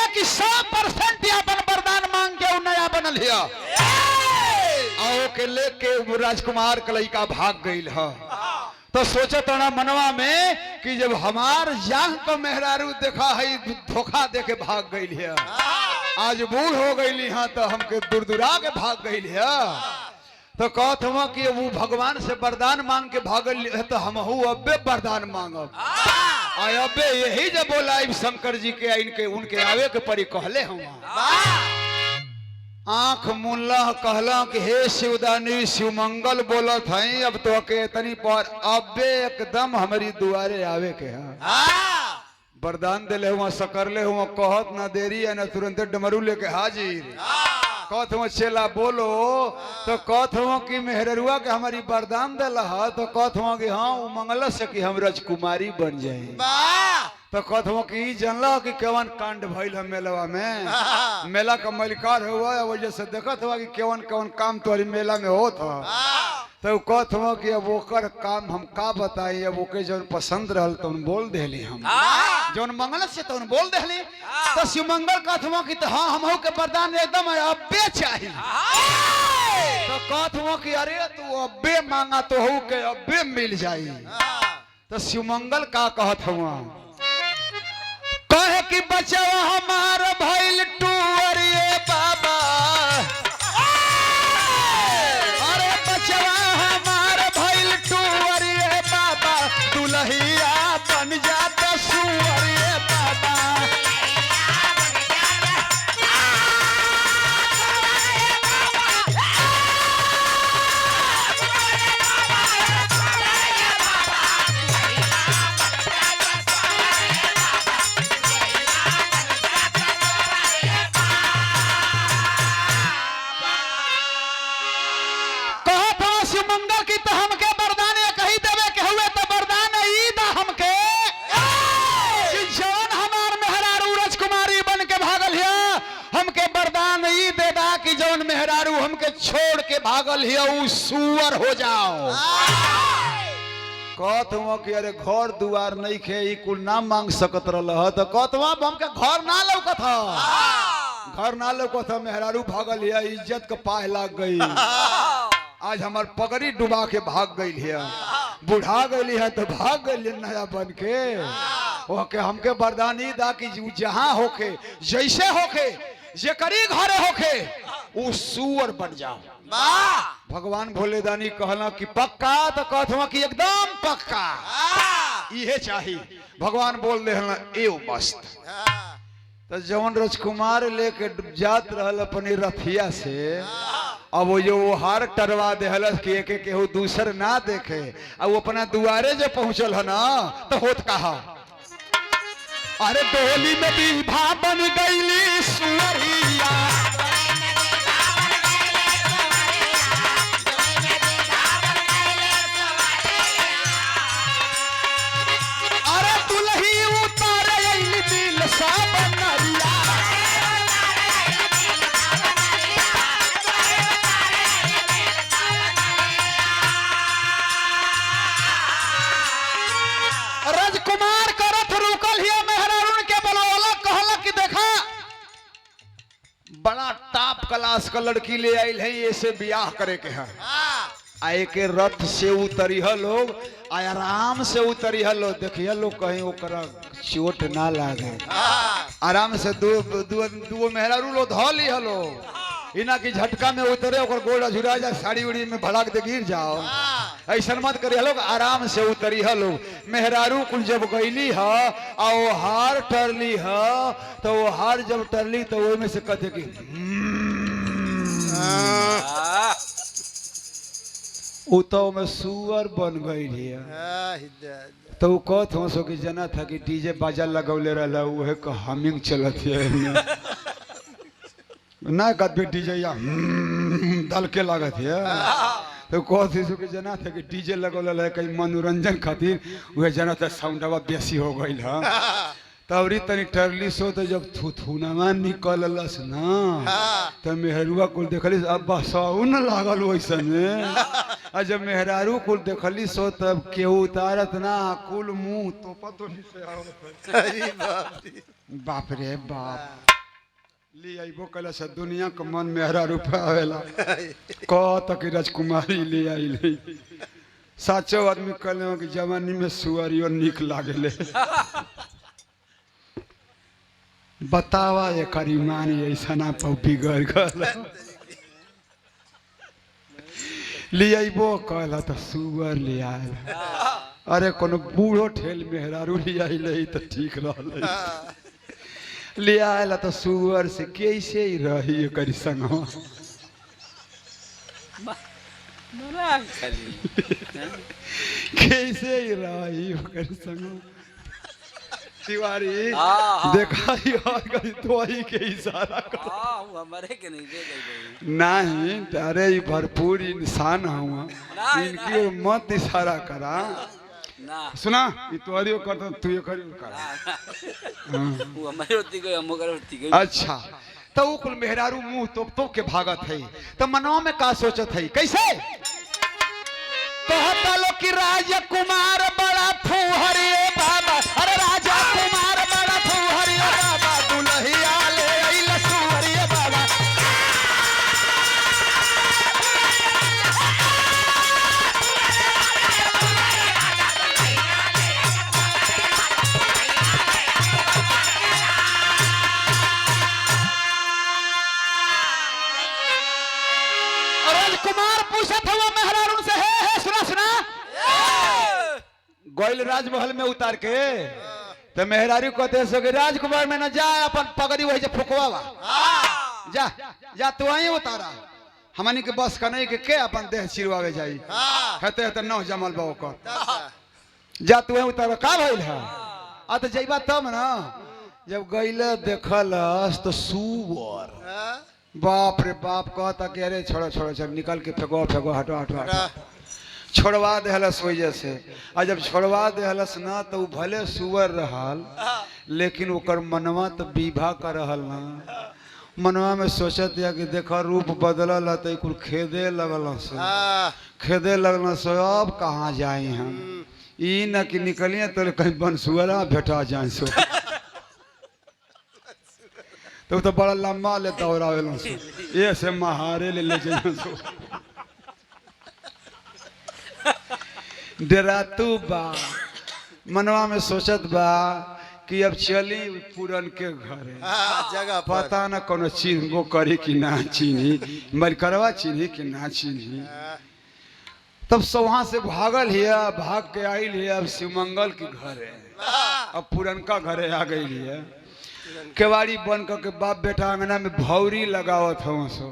कि 100% अपन वरदान मांग के नया बनल है आओ के लेके राजकुमार के लड़का भाग गईल है। तो सोचत ना मनवा में कि जब हमार जान को मेहरारू देखा है धोखा दे के भाग गईल है, आज बूढ़ हो गई हाँ तो हमके दुरदुरा के भाग गईल है। तो कहत हम कि वो भगवान से वरदान मांग के भागल है तो हम अब्बे वरदान मांगब अबे यही जब बोला शंकर जी के इनके उनके आवे के परी कहले हम आंख मुल्ला कहला कि हे शिवदानी शिवमंगल बोलत हैं अब तो के तनी पर अबे एकदम हमारी दुआरे आवे के वरदान दिले हुआ सकरले हुआ कहत ना देरी है ना तुरंत डमरू लेके हाजिर कहत हुआ चेला बोलो तो कहत हुआ कि मेहररुआ के हमारी वरदान दिला तो कहत हुआ कि हाँ वो मंगल से कि हम राजकुमारी बन जाए। तो कहत हुआ कि जानला कि केवन कांड भइल है मेलवा में, मेला का मलिकार हुआ वजह से देखत हुआ कि केवन केवन काम तुम्हारी मेला में होत है। तो कहत हुआ कि अब ओकर काम हम का बताई, अब ओके जौन पसंद रहल तो बोल देली हम जौन मंगल से तो बोल देली। तो शिवमंगल कहत हुआ कि तो हाँ हम के वरदान एकदम अब्बे चाहिए। तो कहत हुआ कि अरे तू अब्बे मांगा तो हो के अब्बे मिल जाई। तो शिवमंगल का कहत हुआ कहे कि बचवा हमार भइल टूअर ये बाबा, अरे बचवा हमार भइल टूअर ये बाबा, दुल्हिया बन जात सुअर ये बाबा। मंगल की तो हमके वरदान ये कही देवे के हुए तो वरदान ई दा हमके कि जौन हमार मेहरारू राजकुमारी बन के भागल है हमके वरदान ई दे दा कि जौन मेहरारू हमके छोड़ के भागल है उ सुअर हो जाओ। कहत हुआ कि अरे घर दुआर नहीं खे ई कुल ना मांग सकत रहल तो कहत हुआ हमके घर ना लौकत ह घर ना लौकत ह मेहरारू भागल है इज्जत के पाए लाग गई आज हमार पगड़ी डुबा के भाग गई है बुढ़ा गई है तो भाग गई नया बन के ओके हमके वरदानी दा कि जहाँ होके जैसे होके जे करी घरे होके उ सुअर बन जाओ। भगवान भोले दानी कहला कि पक्का तो कहत कि एकदम पक्का इहे चाहिए। भगवान बोल दे एव मस्त तो जवन राजकुमार लेके जात रहल अपनी रथिया से अब वो जो हार टरवा देहलस कि एक केहू दूसर ना देखे अब वो अपना दुआरे जो पहुंचल है ना तो होत कहा अरे डोली में विभा बन गईली सुअरिया अरे दुल्ही उतारे अइली दिल सा बनरिया राजकुमार का रथ रुकल हिया मेहरारून के बोलवला कहला कि देखा बड़ा टॉप क्लास का लड़की ले आइल है ऐसे ब्याह करे के है आए के रथ से उतरिह लोग आराम से उतरिह लोग देखिए लोग कहीं ओकरा चोट ना लागे आराम से दो मेहरारू लोग धो लिह लोग इना की झटका में उतरे ओकर गोड़ झुरा जा साड़ी उड़ी में भड़क दे गिर जाओ ऐसा मत करिए लोग आराम से उतरी है लोग मेहरारू कुल जब गईली है आ वो हार टरली है तो वो हार जब टरली तो वो में से कहते कि उतो में सुअर बन गई है तो वो कहत हो सो कि जना था कि डीजे बाजा लगौले रहला उहे का हमिंग चलत है ना कद भी डीजे या दल के लागत है तो कहते सो कि जना था कि डीजे लगौले है कहीं मनोरंजन खातिर वह जना था साउंडवा बेसी हो गई है तवरी तनी टरली सो तो जब थुथुनावा निकललस ना तो मेहरुआ कुल देखली अब साउन लागल वैसे में और जब मेहरारू कुल देखली सो तब केहू उतारत ना कुल मुंह तो पतो नहीं से आवत बाप रे बाप ले आइबो कला से दुनिया के मन मेहरारू पे आवेला कह तक राजकुमारी ले आइले साचो आदमी कहले कि जवानी में सुअरियो निक लागले बतावा ये करीमान ऐसा ना पौ बिगड़ गल ले आइबो कहला तो सुअर ले आयल अरे कोनो बूढ़ो ठेल मेहरारू ले आइले तो ठीक रहल ले आयल तो सुअर से कैसे ही रही करी संग कैसे ही रही करी संग तिवारी देखा तो ही के इशारा कर हमारे के नहीं दे नहीं अरे ये भरपूर इंसान हुआ इनकी ओर मत इशारा करा ना सुना ये तोरियो करता तू ये करियो कर वो हमारे होती गई हम कर होती गई अच्छा तो वो कुल मेहरारू मुंह तो के भागत है तो मनों में का सोचत है कैसे कहता लो कि राजकुमार बड़ा फूहरे बाबा अरे राजकुमार बड़ा फूहरे बाबा दुल्हिया ले आइल सुहरे बाबा राजकुमार पूछत हुआ मेहरारून से है सुना सुना गोइल राजमहल में उतार के तो मेहरारू कहते सो कि राजकुमार में न जा अपन पगड़ी वही से फुकवा जा जा तू वहीं उतारा हमनी के बस का नहीं के अपन देह चिरवावे जाई हेते हेते नौ जमल बा ओकर जा तू वहीं उतारा का भइल है आ तो जइबा तब ना जब गइले देखलस तो सुअर बाप रे बाप कहता कि अरे छोड़ो छोड़ो चल निकल के फेंको फेंको हटो हटो हटो छोड़वा देहलस वजह से। आ जब छोड़वा देहलस ना तो उ भले सुअर रहल लेकिन ओकर मनवा तो विवाह कर रहल ना। मनवा में सोचत या कि देखा रूप बदलल है तो कुल खेदे लगल से, खेदे लगल से अब कहाँ जाए हम। ई न कि निकलिए तो कहीं बनसुअरा भेटा जाए सो तो बड़ा लम्बा ले दौड़ावेल से ये से महारे ले जाइए सो। डरातू बा मनवा में सोचत बा कि अब चली पूरन के घरे जगह पता न कोनो चिन्हबो करी कि ना चिन्ही, मलकरवा चिन्ही कि ना चिन्ही। तब से वहां से भागल हिया, भाग के आई लिया अब शिवमंगल के घरे। अब पुरनका घरे आ गई लिया, केवाड़ी बन के बाप बेटा अंगना में भौरी लगावत हूँ सो।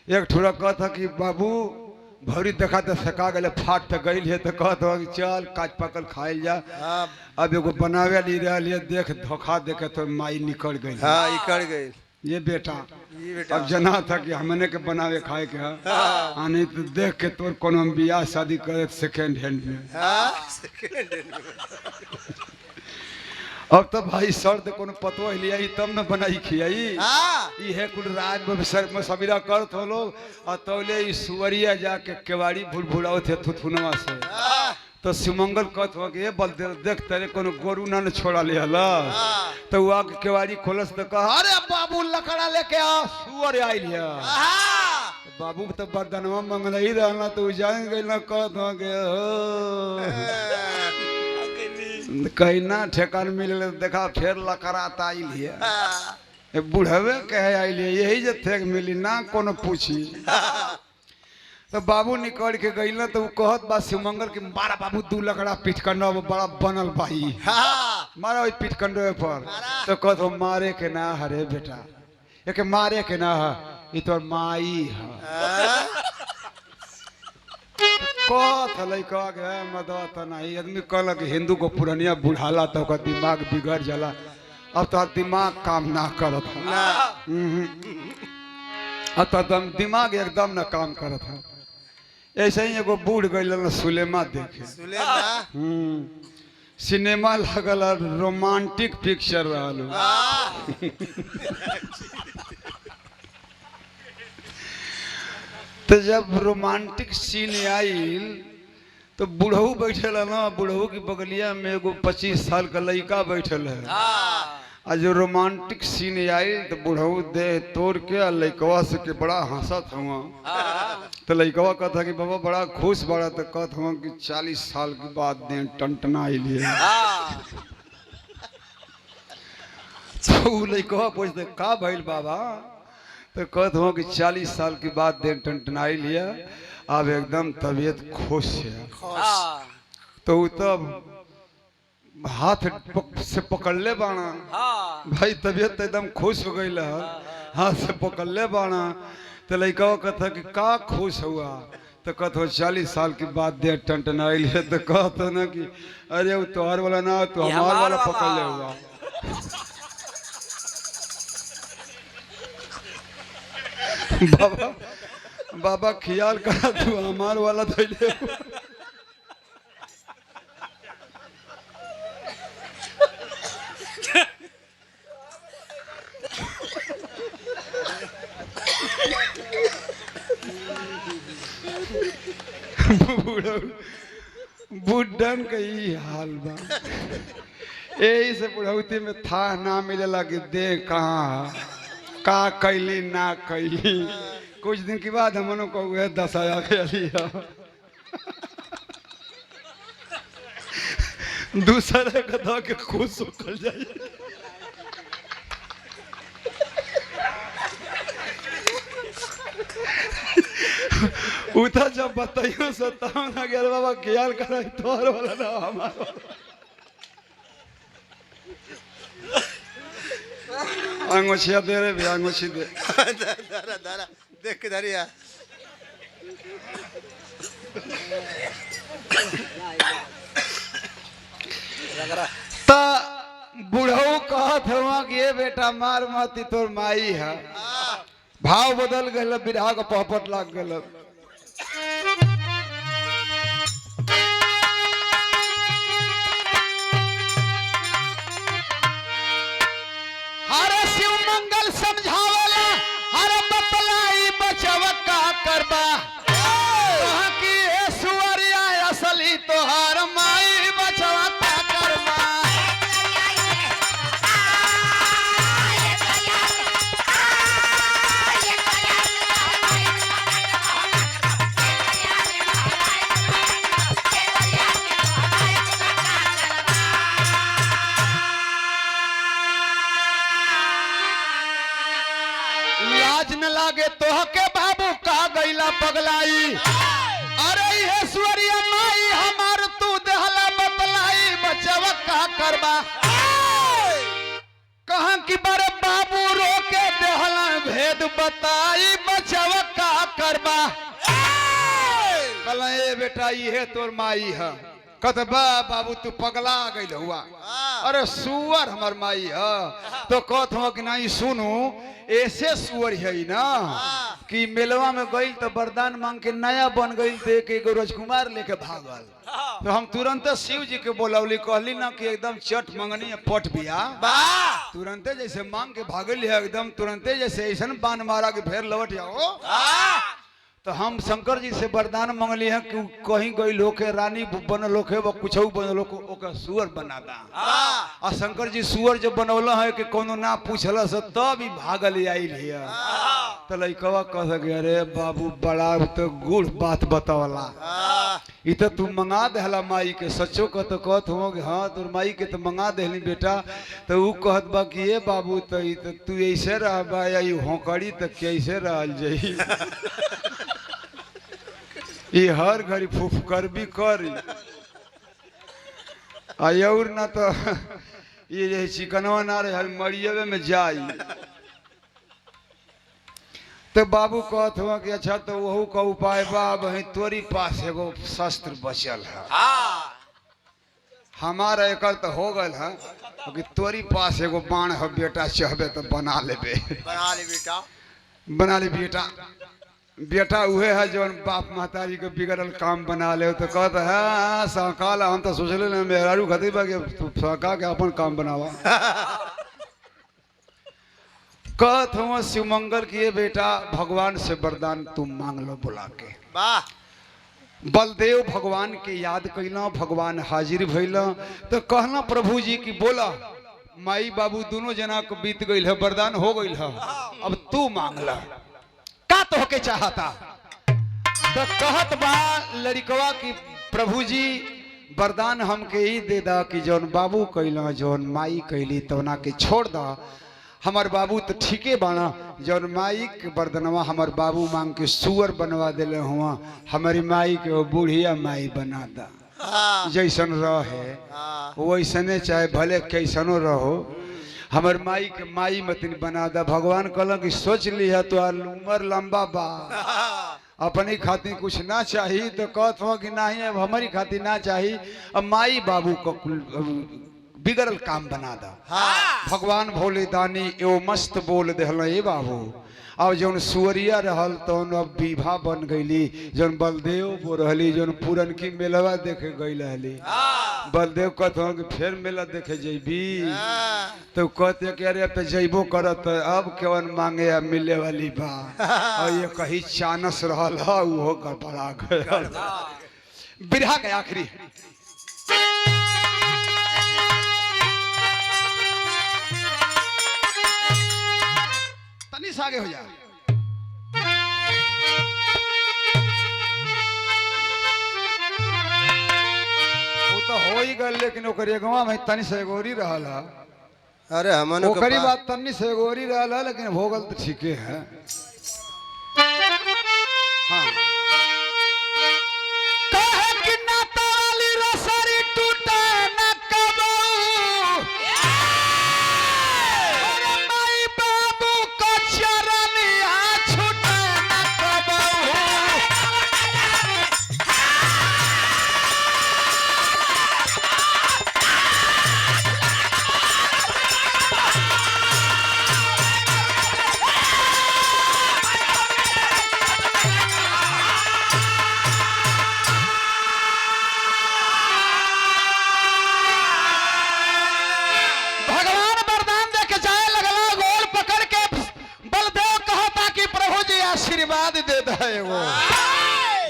एक ठुरा कहत है कि बाबू भौरी देखा तो सका गए फाट तो गई है तो कहत हो कि चल काच पकल खाइल जा। अब एगो बनावे ली रहा देख धोखा देखे तो माई निकल गई। हाँ निकल गई ये बेटा अब जना था कि हमने के बनावे खाए के आने तो देख के तोर कोनो बियाह शादी करे सेकेंड हैंड में। अब तो भाई शर्त कोनो पतो लिया तब न बनाई खियाई। ये कुल राज में सबीरा करत हो लोग और तौले सुवरिया जाके केवाड़ी भूल भुलाओ थे थुथुनवा से। तो शिवमंगल कहत हो कि बल देख तेरे कोनो गोरू ना छोड़ा ले हला। तो वो आके केवाड़ी खोलस तो कहा अरे बाबू लकड़ा लेके आ सुअर आई लिया। बाबू तो बरदनवा मंगल ही रहना तो जान गई ना कहत हो के कहीं ना ठेकान मिले देखा फिर लकड़ात आई लिया। बुढ़वे कहे आई लिया यही जे थे मिली ना कोनो पूछी। तो बाबू निकल के गई ना तो कहत बा शिवमंगल के मारा बाबू दू लकड़ा पीठकंडा बड़ा बनल भाई मारा वही पीठकंडे पर। तो कहत हो मारे के ना हरे बेटा एक मारे के ना ये तो माई है। कहत लइका के मदद तो नहीं आदमी कहल कि हिंदू को पुरानिया बुढ़ाला तो ओकर दिमाग बिगड़ जाला। अब तो दिमाग काम ना करत है, अब तो दिमाग एकदम ना काम करत है। ऐसे ही एगो बूढ़ गई सुलेमा देखे सिनेमा लगल रोमांटिक पिक्चर रहल। तो जब रोमांटिक सीन आइल तो बुढ़ऊ बैठल है ना, बुढ़ऊ की बगलिया में एगो 25 साल का लड़का बैठल है। आ जो रोमांटिक सीन आई तो बुढ़ऊ दे तोड़ के लड़कवा से के बड़ा हंसत हुआ। तो लड़कवा कहता कि बाबा बड़ा खुश बड़ा तो कहत हुआ कि 40 साल के बाद दे टंटना लिए। तो लड़कवा पूछते का भइल बाबा। तो कहत हुआ कि 40 साल के बाद दे टंटनाई लिया अब एकदम तबीयत खुश है। तो तब हाथ से पकड़ ले बाना भाई तबीयत एकदम खुश हो गई हाथ से पकड़ ले बाना। तो लड़का कहता कि का खुश हुआ। तो कहते हो 40 साल के बाद दे टंटनाइल है। तो कहते ना कि अरे वो तोहर वाला ना तो हमार वाला पकड़ ले हुआ। बाबा बाबा ख्याल करा तू हमार वाला धैले बुढ़न का ही हाल बा। यही से बुढ़ौती में था ना मिलेला कि दे कहाँ का कैली ना कैली। कुछ दिन के बाद हमनों को वह दसाया गया दूसरे कथा के खुश होकर जाए। उठा जब बताइयो सताओ ना गया बाबा ख्याल करा तोहर वाला ना हमारा आंगोछिया दे रे भी आंगोछी दे दारा दारा देख के दारिया ता बुढ़ऊ कहत हुआ कि ये बेटा मार माती तोर माई है। भाव बदल गए बिरहा का पहपट लाग गल। गईला पगलाई। अरे ये सुअरिया माई हमार तू देहला बतलाई बचवा का करबा। कहां की बड़े बाबू रोके देहला भेद बताई बचवा का करबा। कहला ए बेटा ये तोर माई है। कतबा बाबू तू पगला गई हुआ। अरे सुअर हमार माई है तो कहत हो कि नहीं सुनू ऐसे सुअर है ना कि मेलवा में गई तो वरदान मांग के नया बन गई थे कि राजकुमार लेके भागल। तो हम तुरंत शिव जी के बोलौली कहली ना कि एकदम चट मंगनी है पट बिया तुरंते जैसे मांग के भागल है एकदम तुरंते जैसे ऐसा बान मारा कि फेर लौट जाओ। तो हम शंकर जी से वरदान मंगली है कि कहीं गई लोग के रानी बनल होके वो कुछ बनल होके सुअर बना दा। आ शंकर जी सुअर जब बनौला है कि कोनो ना पूछल से तब ही भागल आई लिया। तो लइकवा कह सके अरे बाबू बड़ा तो गुड़ बात बतावला इ तो तू मंगा देहला माई के सच्चो का तो कहत हो कि हाँ तोर माई के तो मंगा देहली बेटा। तो ऊ कहत बा कि ये बाबू तो तू ऐसे रह बा या होकड़ी तो कैसे रहल जाई। ये हर घड़ी फुफकर भी करी और ना तो ये जे चिकनवा ना रहे मरियवे में जाई। तो बाबू कहत हुआ कि अच्छा तो वहू का उपाय बा वही तोरी पास एगो शस्त्र बचल है। हमारा एकर तो हो गल है कि तोरी पास एगो बाण है बेटा चाहबे तो बना ले बेटा। बेटा उहे है जो बाप महतारी के बिगड़ल काम बना ले। तो कहता है सहकाल हम तो सोचले ना मेहरारू खातिर बा कि सहका के अपन काम बनावा। कहत हूँ शिवमंगल किए बेटा भगवान से वरदान तुम मांग लो बुला के। बलदेव भगवान के याद कैला भगवान हाजिर भैला। तो कहना प्रभु जी की बोला माई बाबू दोनों जना को बीत गई है वरदान हो गई है अब तू मांग ला का तो होके चाहता। तो कहत बा लड़कवा की प्रभु जी वरदान हमके ही दे दा कि जौन बाबू कैला जौन माई कैली तोना के छोड़ दा। हमार बाबू तो ठीके बाना जौन माई के वरदानवा हमार बाबू मांग के सुअर बनवा दिले हुआ हमारी माई के वो बुढ़िया माई बना दा। जैसन रहे वैसने चाहे भले कैसनो रहो हमार माई के माई मतिन बना दा। भगवान कहला कि सोच लिया तो उम्र लंबा बा अपनी खातिर कुछ ना चाहिए। तो कहत हो कि नहीं अब हमारी खातिर ना चाहिए अब माई बाबू को बिगड़ल काम बना दा। भगवान भोले दानी एवं मस्त बोल देहल ये बाबू। अब जौन सुअरिया रहल तो अब विवाह बन गईली जौन बलदेव बो रहली जौन पूरन की मेलवा देखे गई रहली। बलदेव कहते हो कि फिर मेला देखे जेबी। तो कहते कि अरे अब तो जैबो करत अब केवन मांगे अब मिले वाली बा। और ये कहीं चानस रहल है वो गड़बड़ा गया। बिरहा के आखिरी तनिस आगे हो जा। वो तो हो ही गल लेकिन ओकर एगवा में तनिस एगोरी रहल है। अरे हमन ओकरी बात तनिस एगोरी रहल है लेकिन हो गल तो ठीके है। हाँ कहे कि ना ताली रसरी टूटे ना कबू आशीर्वाद दे दे वो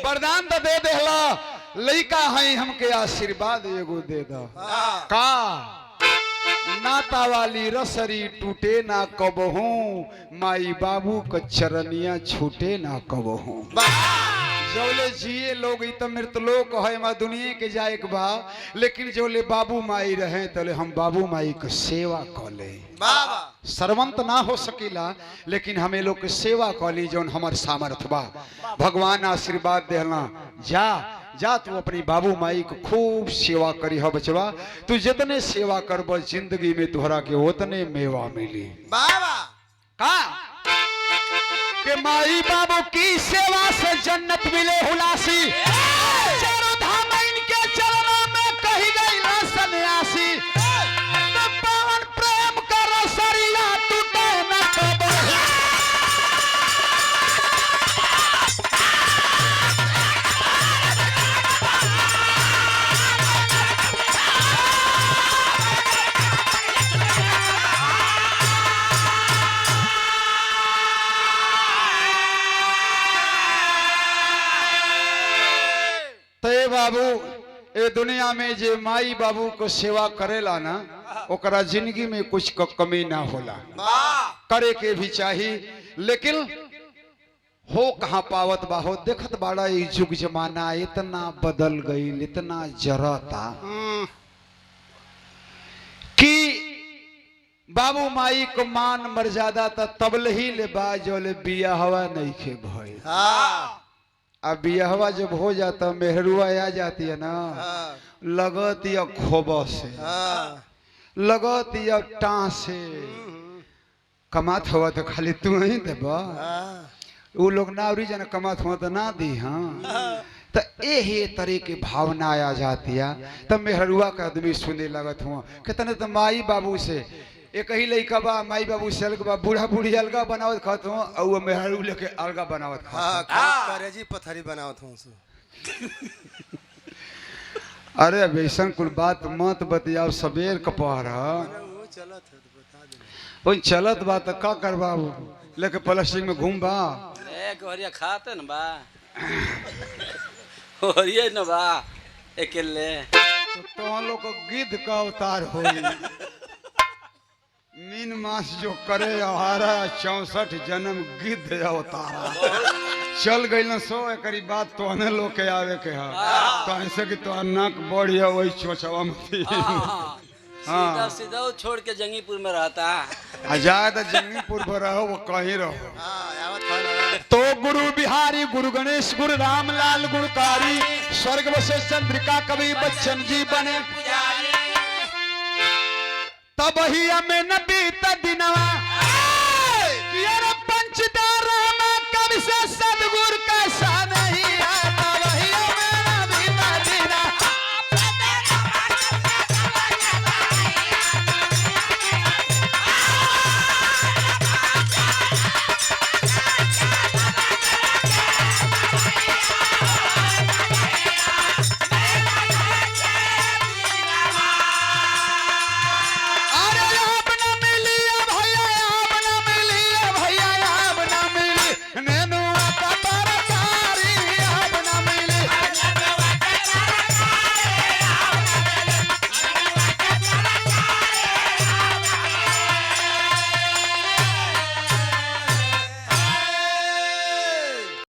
वरदान तो दे देला लइका है हमके आशीर्वाद एगो दे दा। का नाता वाली रसरी टूटे ना कबहू माई बाबू का चरनिया छूटे ना कबहू। जौले जिए लोग तो मृतलोक है माँ दुनिया के जाए के बा, लेकिन जौले बाबू माई रहे तोले हम बाबू माई के सेवा कले। सर्वंत ना हो सकीला लेकिन हमें लोग के सेवा कली जौन हमार सामर्थ बा। भगवान आशीर्वाद देना, जा जा तू अपनी बाबू माई को खूब सेवा करी हो बचवा। तू जितने सेवा करब जिंदगी में तुहरा के उतने मेवा मिली। बाबा का के माई बाबू की सेवा से जन्नत मिले हुलासी, चारों धाम इनके चरणों में कही गई ना सन्यासी। तो पावन प्रेम करो सरिया टूटे न कबो। ते बाबू ए दुनिया में जे माई बाबू को सेवा करेला ना ओकरा जिंदगी में कुछ का कमी ना होला, करे के भी चाहिए। लेकिन हो कहाँ पावत बाहो, देखत बाड़ा ये जुग जमाना इतना बदल गई, इतना जरता कि बाबू माई को मान मर्यादा तबल ही ले बाजोले बिया हवा नहीं खे भई। अब बियाहवा जब हो जाता मेहरुआ आ जाती है ना, लगत या खोबा से, लगत या टाँ से कमात हुआ तो खाली तू ही देबा। वो लोग नावरी जन कमात हुआ तो ना दी। हाँ तो यही तरह की भावना आ जाती है। तब मेहरुआ का आदमी सुने लगत हुआ कितने तो माई बाबू से एक ही लड़का बा, माई बाबू से अलग बा, बूढ़ा बूढ़ी अलगा बनावत खात हूँ और वो मेहरू लेके अलगा बनावत खात। करेजी पथरी बनावत हूँ। अरे अब ऐसा कुल बात मत बतियाओ, सबेर कपार वो चलत बा तो का करबा, लेके प्लास्टिक में घूम बा एक हरिया खाते न बा हरिया न बा अकेले तो लोग को गिद्ध का अवतार होई। मीन मास जो करे 64 जन्म गिद्ध अवतारा चल गई न। 100 एकरी बात तो अने लोग के आवे के है तो ऐसे कि तो नाक बढ़िया वही चोचवा में सीधा सीधा वो छोड़ के जंगीपुर में रहता। आजाद जंगीपुर में रहो वो कहीं रहो। तो गुरु बिहारी गुरु गणेश गुरु रामलाल गुणकारी स्वर्ग बसे चंद्रिका कवि बच्चन जी बने तब ही हमें नबी तदिनवा पंचदा